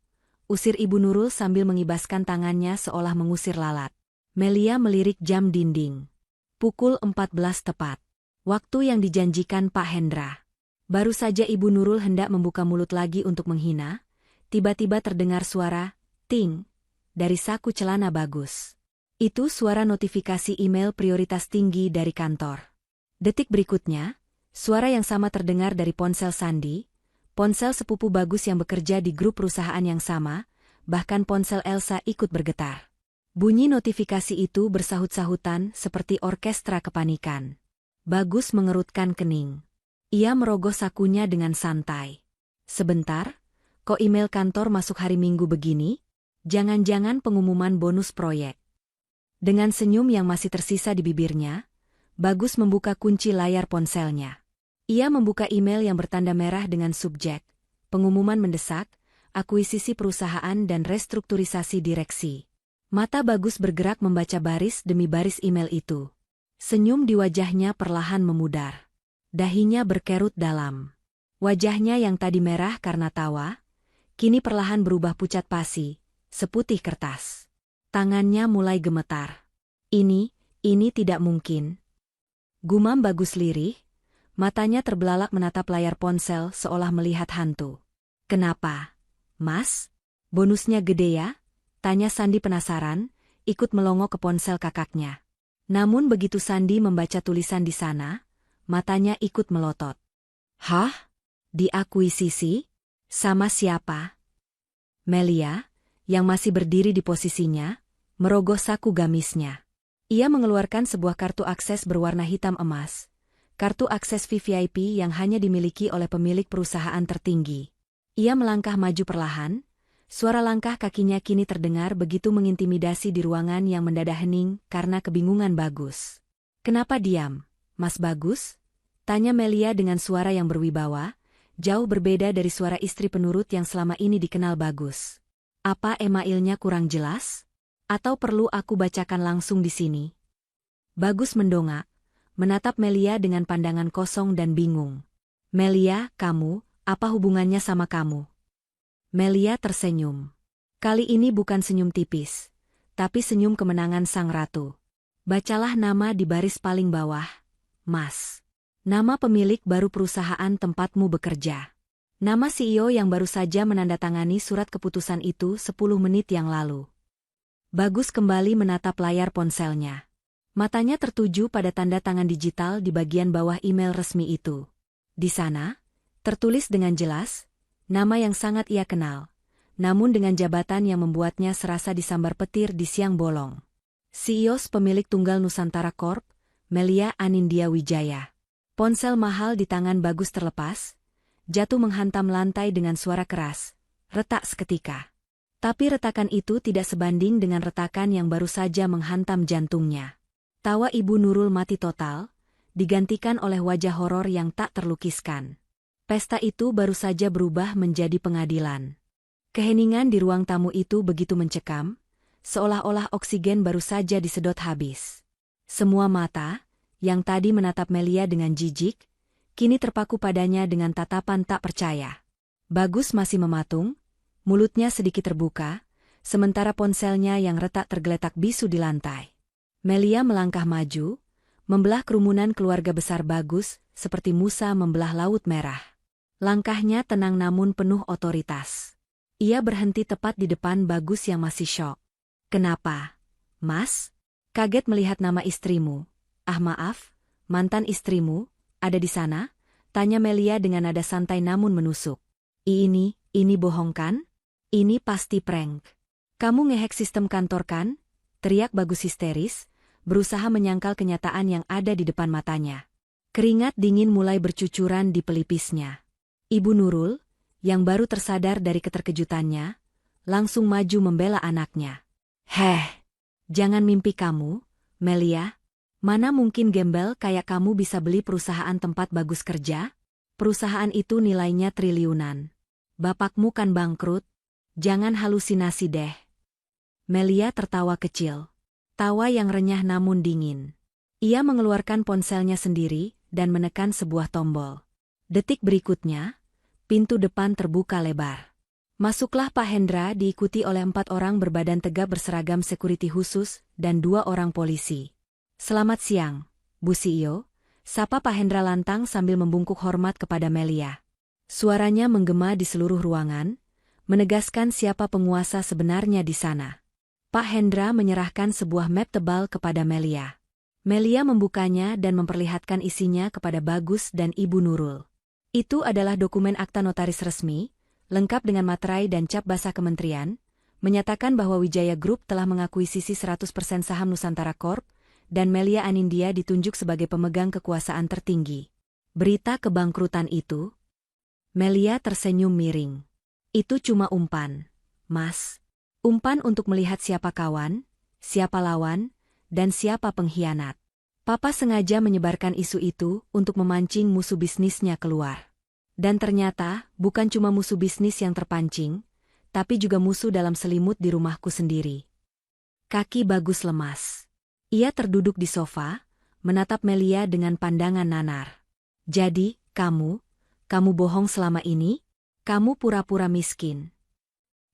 Usir Ibu Nurul sambil mengibaskan tangannya seolah mengusir lalat. Melia melirik jam dinding. Pukul 14 tepat. Waktu yang dijanjikan Pak Hendra. Baru saja Ibu Nurul hendak membuka mulut lagi untuk menghina, tiba-tiba terdengar suara, ting, dari saku celana Bagus. Itu suara notifikasi email prioritas tinggi dari kantor. Detik berikutnya, suara yang sama terdengar dari ponsel Sandi, ponsel sepupu Bagus yang bekerja di grup perusahaan yang sama, bahkan ponsel Elsa ikut bergetar. Bunyi notifikasi itu bersahut-sahutan seperti orkestra kepanikan. Bagus mengerutkan kening. Ia merogoh sakunya dengan santai. Sebentar, kok email kantor masuk hari Minggu begini? Jangan-jangan pengumuman bonus proyek. Dengan senyum yang masih tersisa di bibirnya, Bagus membuka kunci layar ponselnya. Ia membuka email yang bertanda merah dengan subjek, pengumuman mendesak, akuisisi perusahaan dan restrukturisasi direksi. Mata Bagus bergerak membaca baris demi baris email itu. Senyum di wajahnya perlahan memudar. Dahinya berkerut dalam. Wajahnya yang tadi merah karena tawa, kini perlahan berubah pucat pasi, seputih kertas. Tangannya mulai gemetar. Ini tidak mungkin. Gumam Bagus lirih, matanya terbelalak menatap layar ponsel seolah melihat hantu. Kenapa, Mas? Bonusnya gede ya? Tanya Sandi penasaran, ikut melongo ke ponsel kakaknya. Namun begitu Sandi membaca tulisan di sana, matanya ikut melotot. Hah? Diakuisisi? Sama siapa? Melia, yang masih berdiri di posisinya, merogoh saku gamisnya. Ia mengeluarkan sebuah kartu akses berwarna hitam emas. Kartu akses VVIP yang hanya dimiliki oleh pemilik perusahaan tertinggi. Ia melangkah maju perlahan, suara langkah kakinya kini terdengar begitu mengintimidasi di ruangan yang mendadak hening karena kebingungan Bagus. Kenapa diam, Mas Bagus? Tanya Melia dengan suara yang berwibawa, jauh berbeda dari suara istri penurut yang selama ini dikenal Bagus. Apa emailnya kurang jelas? Atau perlu aku bacakan langsung di sini? Bagus mendongak, menatap Melia dengan pandangan kosong dan bingung. Melia, kamu, apa hubungannya sama kamu? Melia tersenyum. Kali ini bukan senyum tipis, tapi senyum kemenangan sang ratu. Bacalah nama di baris paling bawah, Mas. Nama pemilik baru perusahaan tempatmu bekerja. Nama CEO yang baru saja menandatangani surat keputusan itu 10 menit yang lalu. Bagus kembali menatap layar ponselnya. Matanya tertuju pada tanda tangan digital di bagian bawah email resmi itu. Di sana, tertulis dengan jelas, nama yang sangat ia kenal, namun dengan jabatan yang membuatnya serasa disambar petir di siang bolong. CEO pemilik Tunggal Nusantara Corp, Melia Anindya Wijaya. Ponsel mahal di tangan Bagus terlepas, jatuh menghantam lantai dengan suara keras, retak seketika. Tapi retakan itu tidak sebanding dengan retakan yang baru saja menghantam jantungnya. Tawa Ibu Nurul mati total, digantikan oleh wajah horor yang tak terlukiskan. Pesta itu baru saja berubah menjadi pengadilan. Keheningan di ruang tamu itu begitu mencekam, seolah-olah oksigen baru saja disedot habis. Semua mata, yang tadi menatap Melia dengan jijik, kini terpaku padanya dengan tatapan tak percaya. Bagus masih mematung, mulutnya sedikit terbuka, sementara ponselnya yang retak tergeletak bisu di lantai. Melia melangkah maju, membelah kerumunan keluarga besar Bagus, seperti Musa membelah Laut Merah. Langkahnya tenang namun penuh otoritas. Ia berhenti tepat di depan Bagus yang masih syok. Kenapa, Mas? Kaget melihat nama istrimu. Ah maaf, mantan istrimu, ada di sana? Tanya Melia dengan nada santai namun menusuk. Ini bohong kan? Ini pasti prank. Kamu ngehack sistem kantor kan? Teriak Bagus histeris, berusaha menyangkal kenyataan yang ada di depan matanya. Keringat dingin mulai bercucuran di pelipisnya. Ibu Nurul, yang baru tersadar dari keterkejutannya, langsung maju membela anaknya. Jangan mimpi kamu, Melia. Mana mungkin gembel kayak kamu bisa beli perusahaan tempat Bagus kerja? Perusahaan itu nilainya triliunan. Bapakmu kan bangkrut. Jangan halusinasi deh. Melia tertawa kecil. Tawa yang renyah namun dingin. Ia mengeluarkan ponselnya sendiri dan menekan sebuah tombol. Detik berikutnya, Pintu depan terbuka lebar. Masuklah Pak Hendra diikuti oleh 4 orang berbadan tegap berseragam security khusus dan 2 orang polisi. "Selamat siang, Bu CEO," sapa Pak Hendra lantang sambil membungkuk hormat kepada Melia. Suaranya menggema di seluruh ruangan, menegaskan siapa penguasa sebenarnya di sana. Pak Hendra menyerahkan sebuah map tebal kepada Melia. Melia membukanya dan memperlihatkan isinya kepada Bagus dan Ibu Nurul. Itu adalah dokumen akta notaris resmi, lengkap dengan materai dan cap basah kementerian, menyatakan bahwa Wijaya Group telah mengakuisisi 100% saham Nusantara Corp, dan Melia Anindya ditunjuk sebagai pemegang kekuasaan tertinggi. Berita kebangkrutan itu? Melia tersenyum miring. Itu cuma umpan, Mas. Umpan untuk melihat siapa kawan, siapa lawan, dan siapa pengkhianat. Papa sengaja menyebarkan isu itu untuk memancing musuh bisnisnya keluar. Dan ternyata, bukan cuma musuh bisnis yang terpancing, tapi juga musuh dalam selimut di rumahku sendiri. Kaki Bagus lemas. Ia terduduk di sofa, menatap Melia dengan pandangan nanar. "Jadi, kamu bohong selama ini? Kamu pura-pura miskin."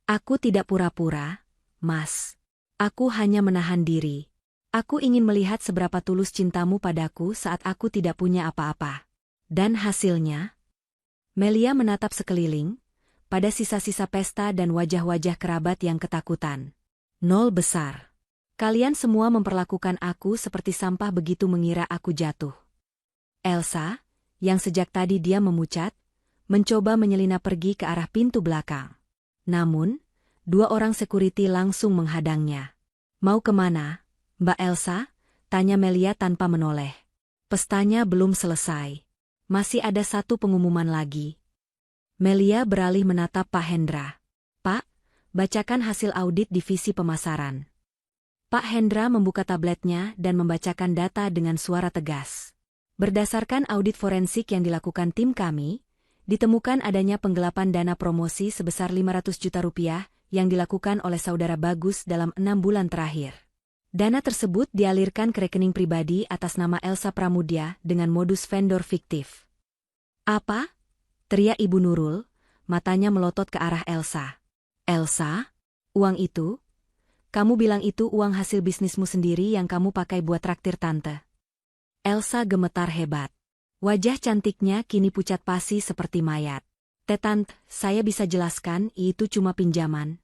"Aku tidak pura-pura, Mas. Aku hanya menahan diri. Aku ingin melihat seberapa tulus cintamu padaku saat aku tidak punya apa-apa." "Dan hasilnya?" Melia menatap sekeliling, pada sisa-sisa pesta dan wajah-wajah kerabat yang ketakutan. "Nol besar. Kalian semua memperlakukan aku seperti sampah begitu mengira aku jatuh." Elsa, yang sejak tadi dia memucat, mencoba menyelinap pergi ke arah pintu belakang. Namun, 2 orang security langsung menghadangnya. "Mau kemana, Mbak Elsa?" tanya Melia tanpa menoleh. "Pestanya belum selesai. Masih ada 1 pengumuman lagi." Melia beralih menatap Pak Hendra. "Pak, bacakan hasil audit divisi pemasaran." Pak Hendra membuka tabletnya dan membacakan data dengan suara tegas. "Berdasarkan audit forensik yang dilakukan tim kami, ditemukan adanya penggelapan dana promosi sebesar 500 juta rupiah yang dilakukan oleh saudara Bagus dalam 6 bulan terakhir. Dana tersebut dialirkan ke rekening pribadi atas nama Elsa Pramudia dengan modus vendor fiktif." "Apa?" teriak Ibu Nurul, matanya melotot ke arah Elsa. "Elsa? Uang itu? Kamu bilang itu uang hasil bisnismu sendiri yang kamu pakai buat traktir tante." Elsa gemetar hebat. Wajah cantiknya kini pucat pasi seperti mayat. "Tante, saya bisa jelaskan, itu cuma pinjaman."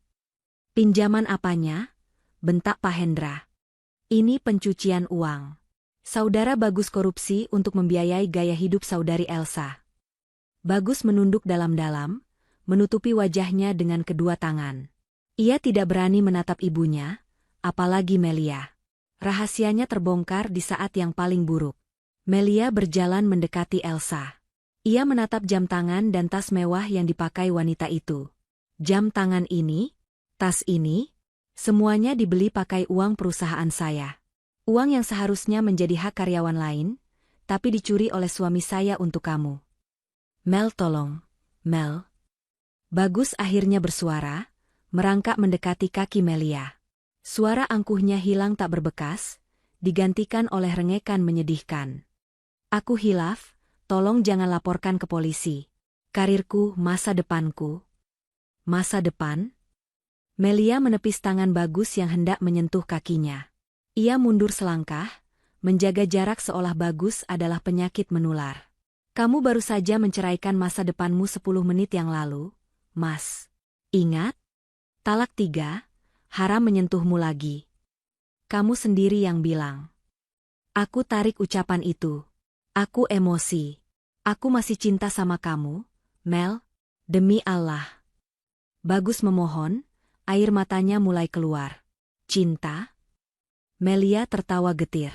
"Pinjaman apanya?" bentak Pak Hendra. "Ini pencucian uang. Saudara Bagus korupsi untuk membiayai gaya hidup saudari Elsa." Bagus menunduk dalam-dalam, menutupi wajahnya dengan kedua tangan. Ia tidak berani menatap ibunya, apalagi Melia. Rahasianya terbongkar di saat yang paling buruk. Melia berjalan mendekati Elsa. Ia menatap jam tangan dan tas mewah yang dipakai wanita itu. "Jam tangan ini, tas ini, semuanya dibeli pakai uang perusahaan saya. Uang yang seharusnya menjadi hak karyawan lain, tapi dicuri oleh suami saya untuk kamu." "Mel, tolong, Mel." Bagus akhirnya bersuara, merangkak mendekati kaki Melia. Suara angkuhnya hilang tak berbekas, digantikan oleh rengekan menyedihkan. "Aku hilaf, tolong jangan laporkan ke polisi. Karirku, masa depanku." "Masa depan?" Melia menepis tangan Bagus yang hendak menyentuh kakinya. Ia mundur selangkah, menjaga jarak seolah Bagus adalah penyakit menular. "Kamu baru saja menceraikan masa depanmu 10 menit yang lalu, Mas. Ingat? Talak 3, haram menyentuhmu lagi. Kamu sendiri yang bilang." "Aku tarik ucapan itu. Aku emosi. Aku masih cinta sama kamu, Mel. Demi Allah." Bagus memohon, air matanya mulai keluar. "Cinta?" Melia tertawa getir.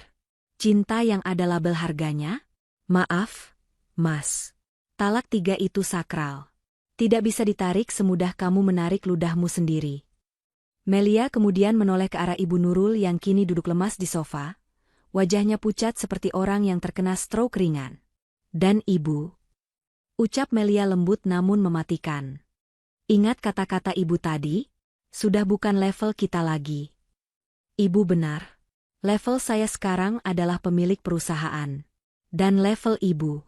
"Cinta yang ada label harganya? Maaf, Mas. Talak 3 itu sakral. Tidak bisa ditarik semudah kamu menarik ludahmu sendiri." Melia kemudian menoleh ke arah Ibu Nurul yang kini duduk lemas di sofa, wajahnya pucat seperti orang yang terkena stroke ringan. "Dan Ibu?" ucap Melia lembut namun mematikan. "Ingat kata-kata Ibu tadi? Sudah bukan level kita lagi." "Ibu benar. Level saya sekarang adalah pemilik perusahaan. Dan level Ibu."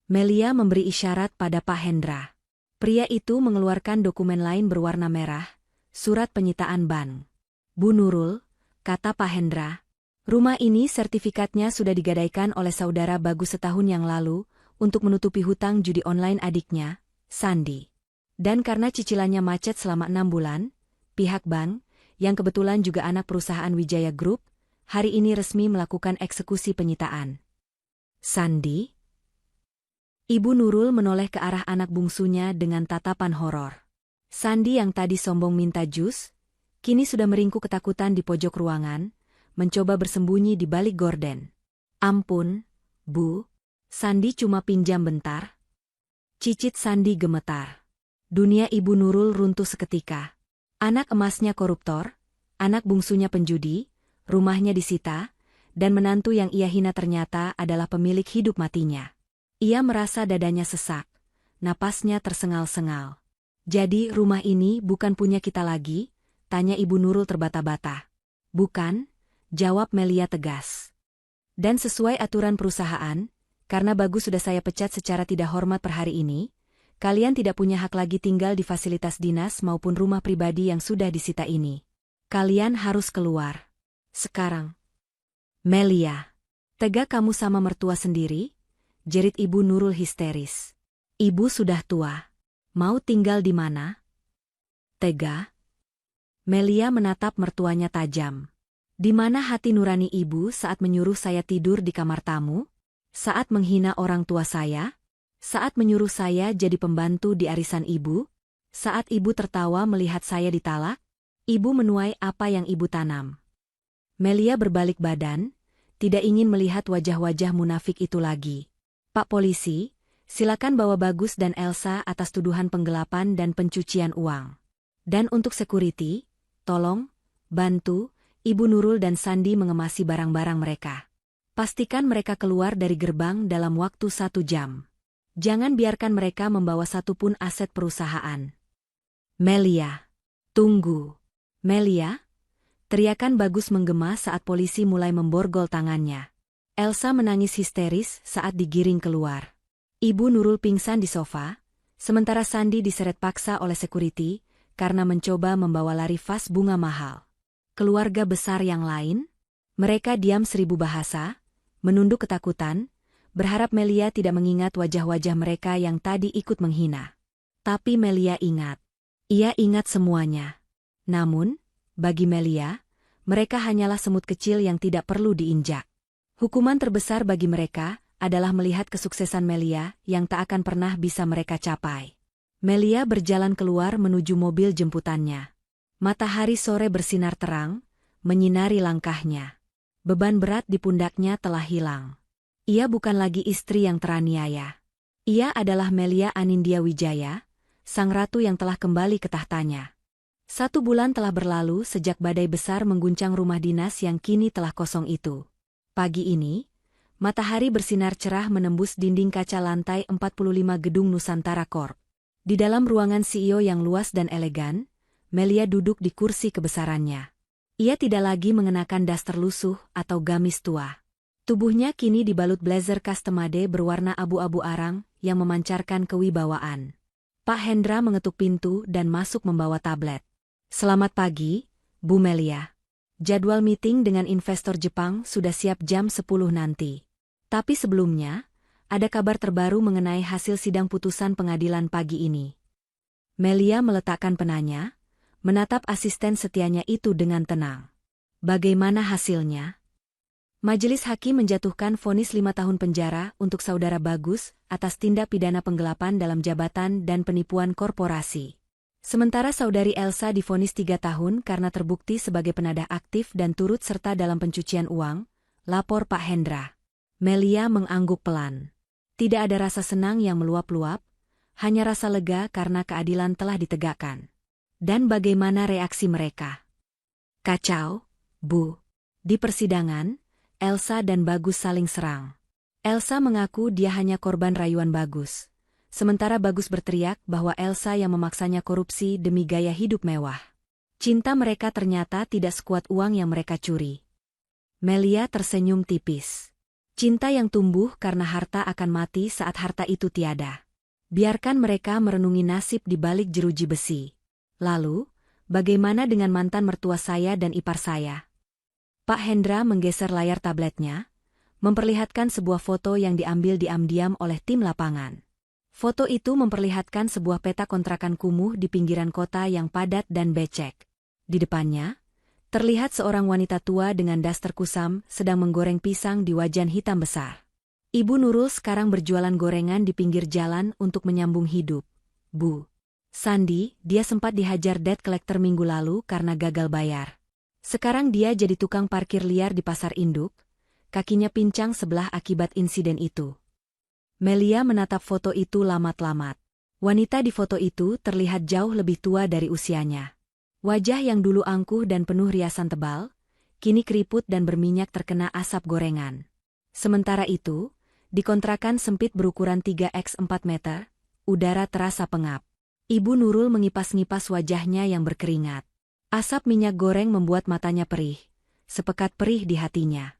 Melia memberi isyarat pada Pak Hendra. Pria itu mengeluarkan dokumen lain berwarna merah, surat penyitaan bank. Bu Nurul, kata Pak Hendra, rumah ini sertifikatnya sudah digadaikan oleh saudara Bagus setahun yang lalu untuk menutupi hutang judi online adiknya, Sandi. Dan karena cicilannya macet selama 6 bulan, pihak bank, yang kebetulan juga anak perusahaan Wijaya Group, hari ini resmi melakukan eksekusi penyitaan. Sandi? Ibu Nurul menoleh ke arah anak bungsunya dengan tatapan horor. Sandi yang tadi sombong minta jus, kini sudah meringkuk ketakutan di pojok ruangan, mencoba bersembunyi di balik gorden. Ampun, Bu, Sandi cuma pinjam bentar. Cicit Sandi gemetar. Dunia Ibu Nurul runtuh seketika. Anak emasnya koruptor, anak bungsunya penjudi, rumahnya disita, dan menantu yang ia hina ternyata adalah pemilik hidup matinya. Ia merasa dadanya sesak, napasnya tersengal-sengal. Jadi rumah ini bukan punya kita lagi? Tanya Ibu Nurul terbata-bata. Bukan, jawab Melia tegas. Dan sesuai aturan perusahaan, karena Bagus sudah saya pecat secara tidak hormat per hari ini, kalian tidak punya hak lagi tinggal di fasilitas dinas maupun rumah pribadi yang sudah disita ini. Kalian harus keluar. Sekarang. Melia, tega kamu sama mertua sendiri? Jerit Ibu Nurul histeris. Ibu sudah tua. Mau tinggal di mana? Tega? Melia menatap mertuanya tajam. Di mana hati nurani ibu saat menyuruh saya tidur di kamar tamu? Saat menghina orang tua saya? Saat menyuruh saya jadi pembantu di arisan ibu? Saat ibu tertawa melihat saya ditalak? Ibu menuai apa yang ibu tanam. Melia berbalik badan, tidak ingin melihat wajah-wajah munafik itu lagi. Pak Polisi, silakan bawa Bagus dan Elsa atas tuduhan penggelapan dan pencucian uang. Dan untuk security, tolong, bantu, Ibu Nurul dan Sandi mengemasi barang-barang mereka. Pastikan mereka keluar dari gerbang dalam waktu 1 jam. Jangan biarkan mereka membawa satupun aset perusahaan. Melia. Tunggu. Melia? Teriakan Bagus menggema saat polisi mulai memborgol tangannya. Elsa menangis histeris saat digiring keluar. Ibu Nurul pingsan di sofa, sementara Sandi diseret paksa oleh security karena mencoba membawa lari vas bunga mahal. Keluarga besar yang lain? Mereka diam 1000 bahasa, menunduk ketakutan, berharap Melia tidak mengingat wajah-wajah mereka yang tadi ikut menghina. Tapi Melia ingat. Ia ingat semuanya. Namun, bagi Melia, mereka hanyalah semut kecil yang tidak perlu diinjak. Hukuman terbesar bagi mereka adalah melihat kesuksesan Melia yang tak akan pernah bisa mereka capai. Melia berjalan keluar menuju mobil jemputannya. Matahari sore bersinar terang, menyinari langkahnya. Beban berat di pundaknya telah hilang. Ia bukan lagi istri yang teraniaya. Ia adalah Melia Anindya Wijaya, sang ratu yang telah kembali ke tahtanya. 1 bulan telah berlalu sejak badai besar mengguncang rumah dinas yang kini telah kosong itu. Pagi ini, matahari bersinar cerah menembus dinding kaca lantai 45 gedung Nusantara Corp. Di dalam ruangan CEO yang luas dan elegan, Melia duduk di kursi kebesarannya. Ia tidak lagi mengenakan daster lusuh atau gamis tua. Tubuhnya kini dibalut blazer custom made berwarna abu-abu arang yang memancarkan kewibawaan. Pak Hendra mengetuk pintu dan masuk membawa tablet. Selamat pagi, Bu Melia. Jadwal meeting dengan investor Jepang sudah siap jam 10 nanti. Tapi sebelumnya, ada kabar terbaru mengenai hasil sidang putusan pengadilan pagi ini. Melia meletakkan penanya, menatap asisten setianya itu dengan tenang. Bagaimana hasilnya? Majelis Hakim menjatuhkan vonis 5 tahun penjara untuk saudara Bagus atas tindak pidana penggelapan dalam jabatan dan penipuan korporasi. Sementara saudari Elsa divonis 3 tahun karena terbukti sebagai penadah aktif dan turut serta dalam pencucian uang, lapor Pak Hendra. Melia mengangguk pelan. Tidak ada rasa senang yang meluap-luap, hanya rasa lega karena keadilan telah ditegakkan. Dan bagaimana reaksi mereka? Kacau, Bu. Di persidangan, Elsa dan Bagus saling serang. Elsa mengaku dia hanya korban rayuan Bagus. Sementara Bagus berteriak bahwa Elsa yang memaksanya korupsi demi gaya hidup mewah. Cinta mereka ternyata tidak sekuat uang yang mereka curi. Melia tersenyum tipis. Cinta yang tumbuh karena harta akan mati saat harta itu tiada. Biarkan mereka merenungi nasib di balik jeruji besi. Lalu, bagaimana dengan mantan mertua saya dan ipar saya? Pak Hendra menggeser layar tabletnya, memperlihatkan sebuah foto yang diambil diam-diam oleh tim lapangan. Foto itu memperlihatkan sebuah peta kontrakan kumuh di pinggiran kota yang padat dan becek. Di depannya, terlihat seorang wanita tua dengan daster kusam sedang menggoreng pisang di wajan hitam besar. Ibu Nurul sekarang berjualan gorengan di pinggir jalan untuk menyambung hidup. Bu Sandi, dia sempat dihajar debt collector minggu lalu karena gagal bayar. Sekarang dia jadi tukang parkir liar di pasar induk, kakinya pincang sebelah akibat insiden itu. Melia menatap foto itu lamat-lamat. Wanita di foto itu terlihat jauh lebih tua dari usianya. Wajah yang dulu angkuh dan penuh riasan tebal, kini keriput dan berminyak terkena asap gorengan. Sementara itu, di kontrakan sempit berukuran 3x4 meter, udara terasa pengap. Ibu Nurul mengipas-ngipas wajahnya yang berkeringat. Asap minyak goreng membuat matanya perih, sepekat perih di hatinya.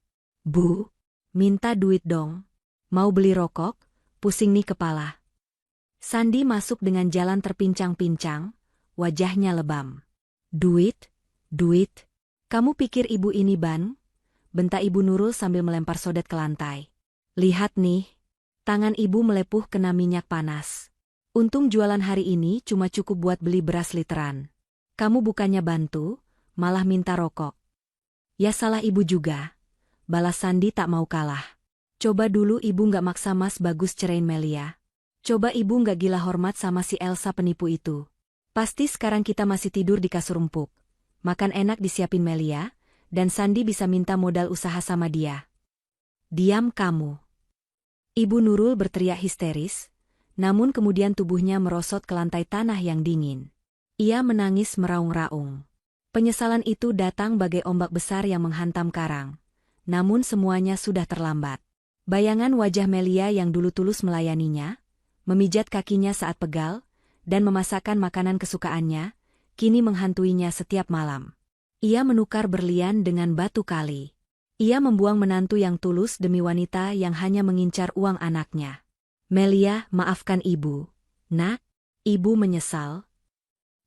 Bu, minta duit dong. Mau beli rokok? Pusing nih kepala. Sandi masuk dengan jalan terpincang-pincang, wajahnya lebam. Duit? Duit? Kamu pikir ibu ini ban? Bentak Ibu Nurul sambil melempar sodet ke lantai. Lihat nih, tangan ibu melepuh kena minyak panas. Untung jualan hari ini cuma cukup buat beli beras literan. Kamu bukannya bantu, malah minta rokok. Ya salah ibu juga. Balas Sandi tak mau kalah. Coba dulu ibu nggak maksa Mas Bagus cerain Melia. Coba ibu nggak gila hormat sama si Elsa penipu itu. Pasti sekarang kita masih tidur di kasur empuk. Makan enak disiapin Melia, dan Sandi bisa minta modal usaha sama dia. Diam kamu. Ibu Nurul berteriak histeris, namun kemudian tubuhnya merosot ke lantai tanah yang dingin. Ia menangis meraung-raung. Penyesalan itu datang bagai ombak besar yang menghantam karang. Namun semuanya sudah terlambat. Bayangan wajah Melia yang dulu tulus melayaninya, memijat kakinya saat pegal, dan memasakkan makanan kesukaannya, kini menghantuinya setiap malam. Ia menukar berlian dengan batu kali. Ia membuang menantu yang tulus demi wanita yang hanya mengincar uang anaknya. Melia, maafkan ibu. Nak, ibu menyesal.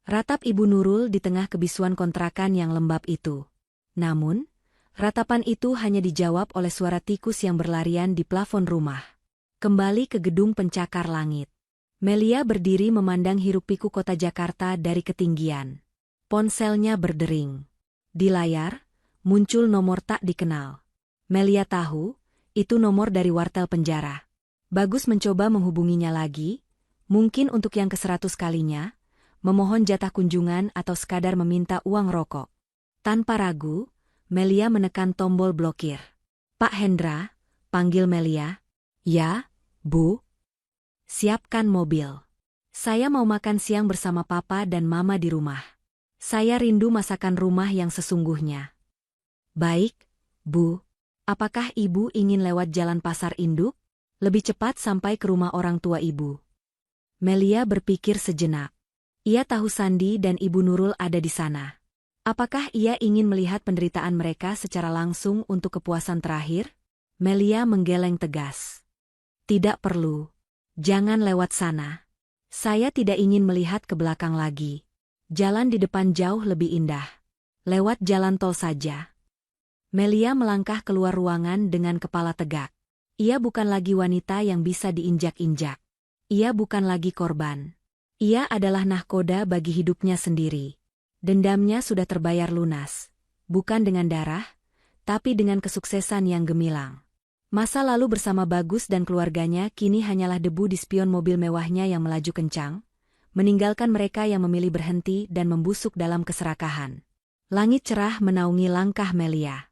Ratap Ibu Nurul di tengah kebisuan kontrakan yang lembab itu. Namun, ratapan itu hanya dijawab oleh suara tikus yang berlarian di plafon rumah. Kembali ke gedung pencakar langit. Melia berdiri memandang hiruk-pikuk kota Jakarta dari ketinggian. Ponselnya berdering. Di layar, muncul nomor tak dikenal. Melia tahu, itu nomor dari wartel penjara. Bagus mencoba menghubunginya lagi, mungkin untuk yang ke-100 kalinya, memohon jatah kunjungan atau sekadar meminta uang rokok. Tanpa ragu, Melia menekan tombol blokir. Pak Hendra, panggil Melia. Ya, Bu. Siapkan mobil. Saya mau makan siang bersama Papa dan Mama di rumah. Saya rindu masakan rumah yang sesungguhnya. Baik, Bu. Apakah Ibu ingin lewat jalan pasar induk? Lebih cepat sampai ke rumah orang tua Ibu. Melia berpikir sejenak. Ia tahu Sandi dan Ibu Nurul ada di sana. Apakah ia ingin melihat penderitaan mereka secara langsung untuk kepuasan terakhir? Melia menggeleng tegas. Tidak perlu. Jangan lewat sana. Saya tidak ingin melihat ke belakang lagi. Jalan di depan jauh lebih indah. Lewat jalan tol saja. Melia melangkah keluar ruangan dengan kepala tegak. Ia bukan lagi wanita yang bisa diinjak-injak. Ia bukan lagi korban. Ia adalah nahkoda bagi hidupnya sendiri. Dendamnya sudah terbayar lunas. Bukan dengan darah, tapi dengan kesuksesan yang gemilang. Masa lalu bersama Bagus dan keluarganya kini hanyalah debu di spion mobil mewahnya yang melaju kencang, meninggalkan mereka yang memilih berhenti dan membusuk dalam keserakahan. Langit cerah menaungi langkah Melia.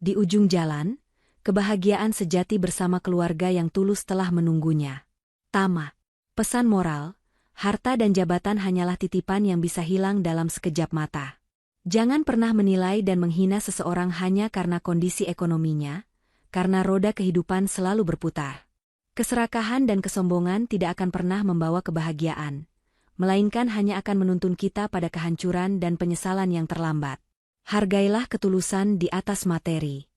Di ujung jalan, kebahagiaan sejati bersama keluarga yang tulus telah menunggunya. Tamat. Pesan moral. Harta dan jabatan hanyalah titipan yang bisa hilang dalam sekejap mata. Jangan pernah menilai dan menghina seseorang hanya karena kondisi ekonominya, karena roda kehidupan selalu berputar. Keserakahan dan kesombongan tidak akan pernah membawa kebahagiaan, melainkan hanya akan menuntun kita pada kehancuran dan penyesalan yang terlambat. Hargailah ketulusan di atas materi.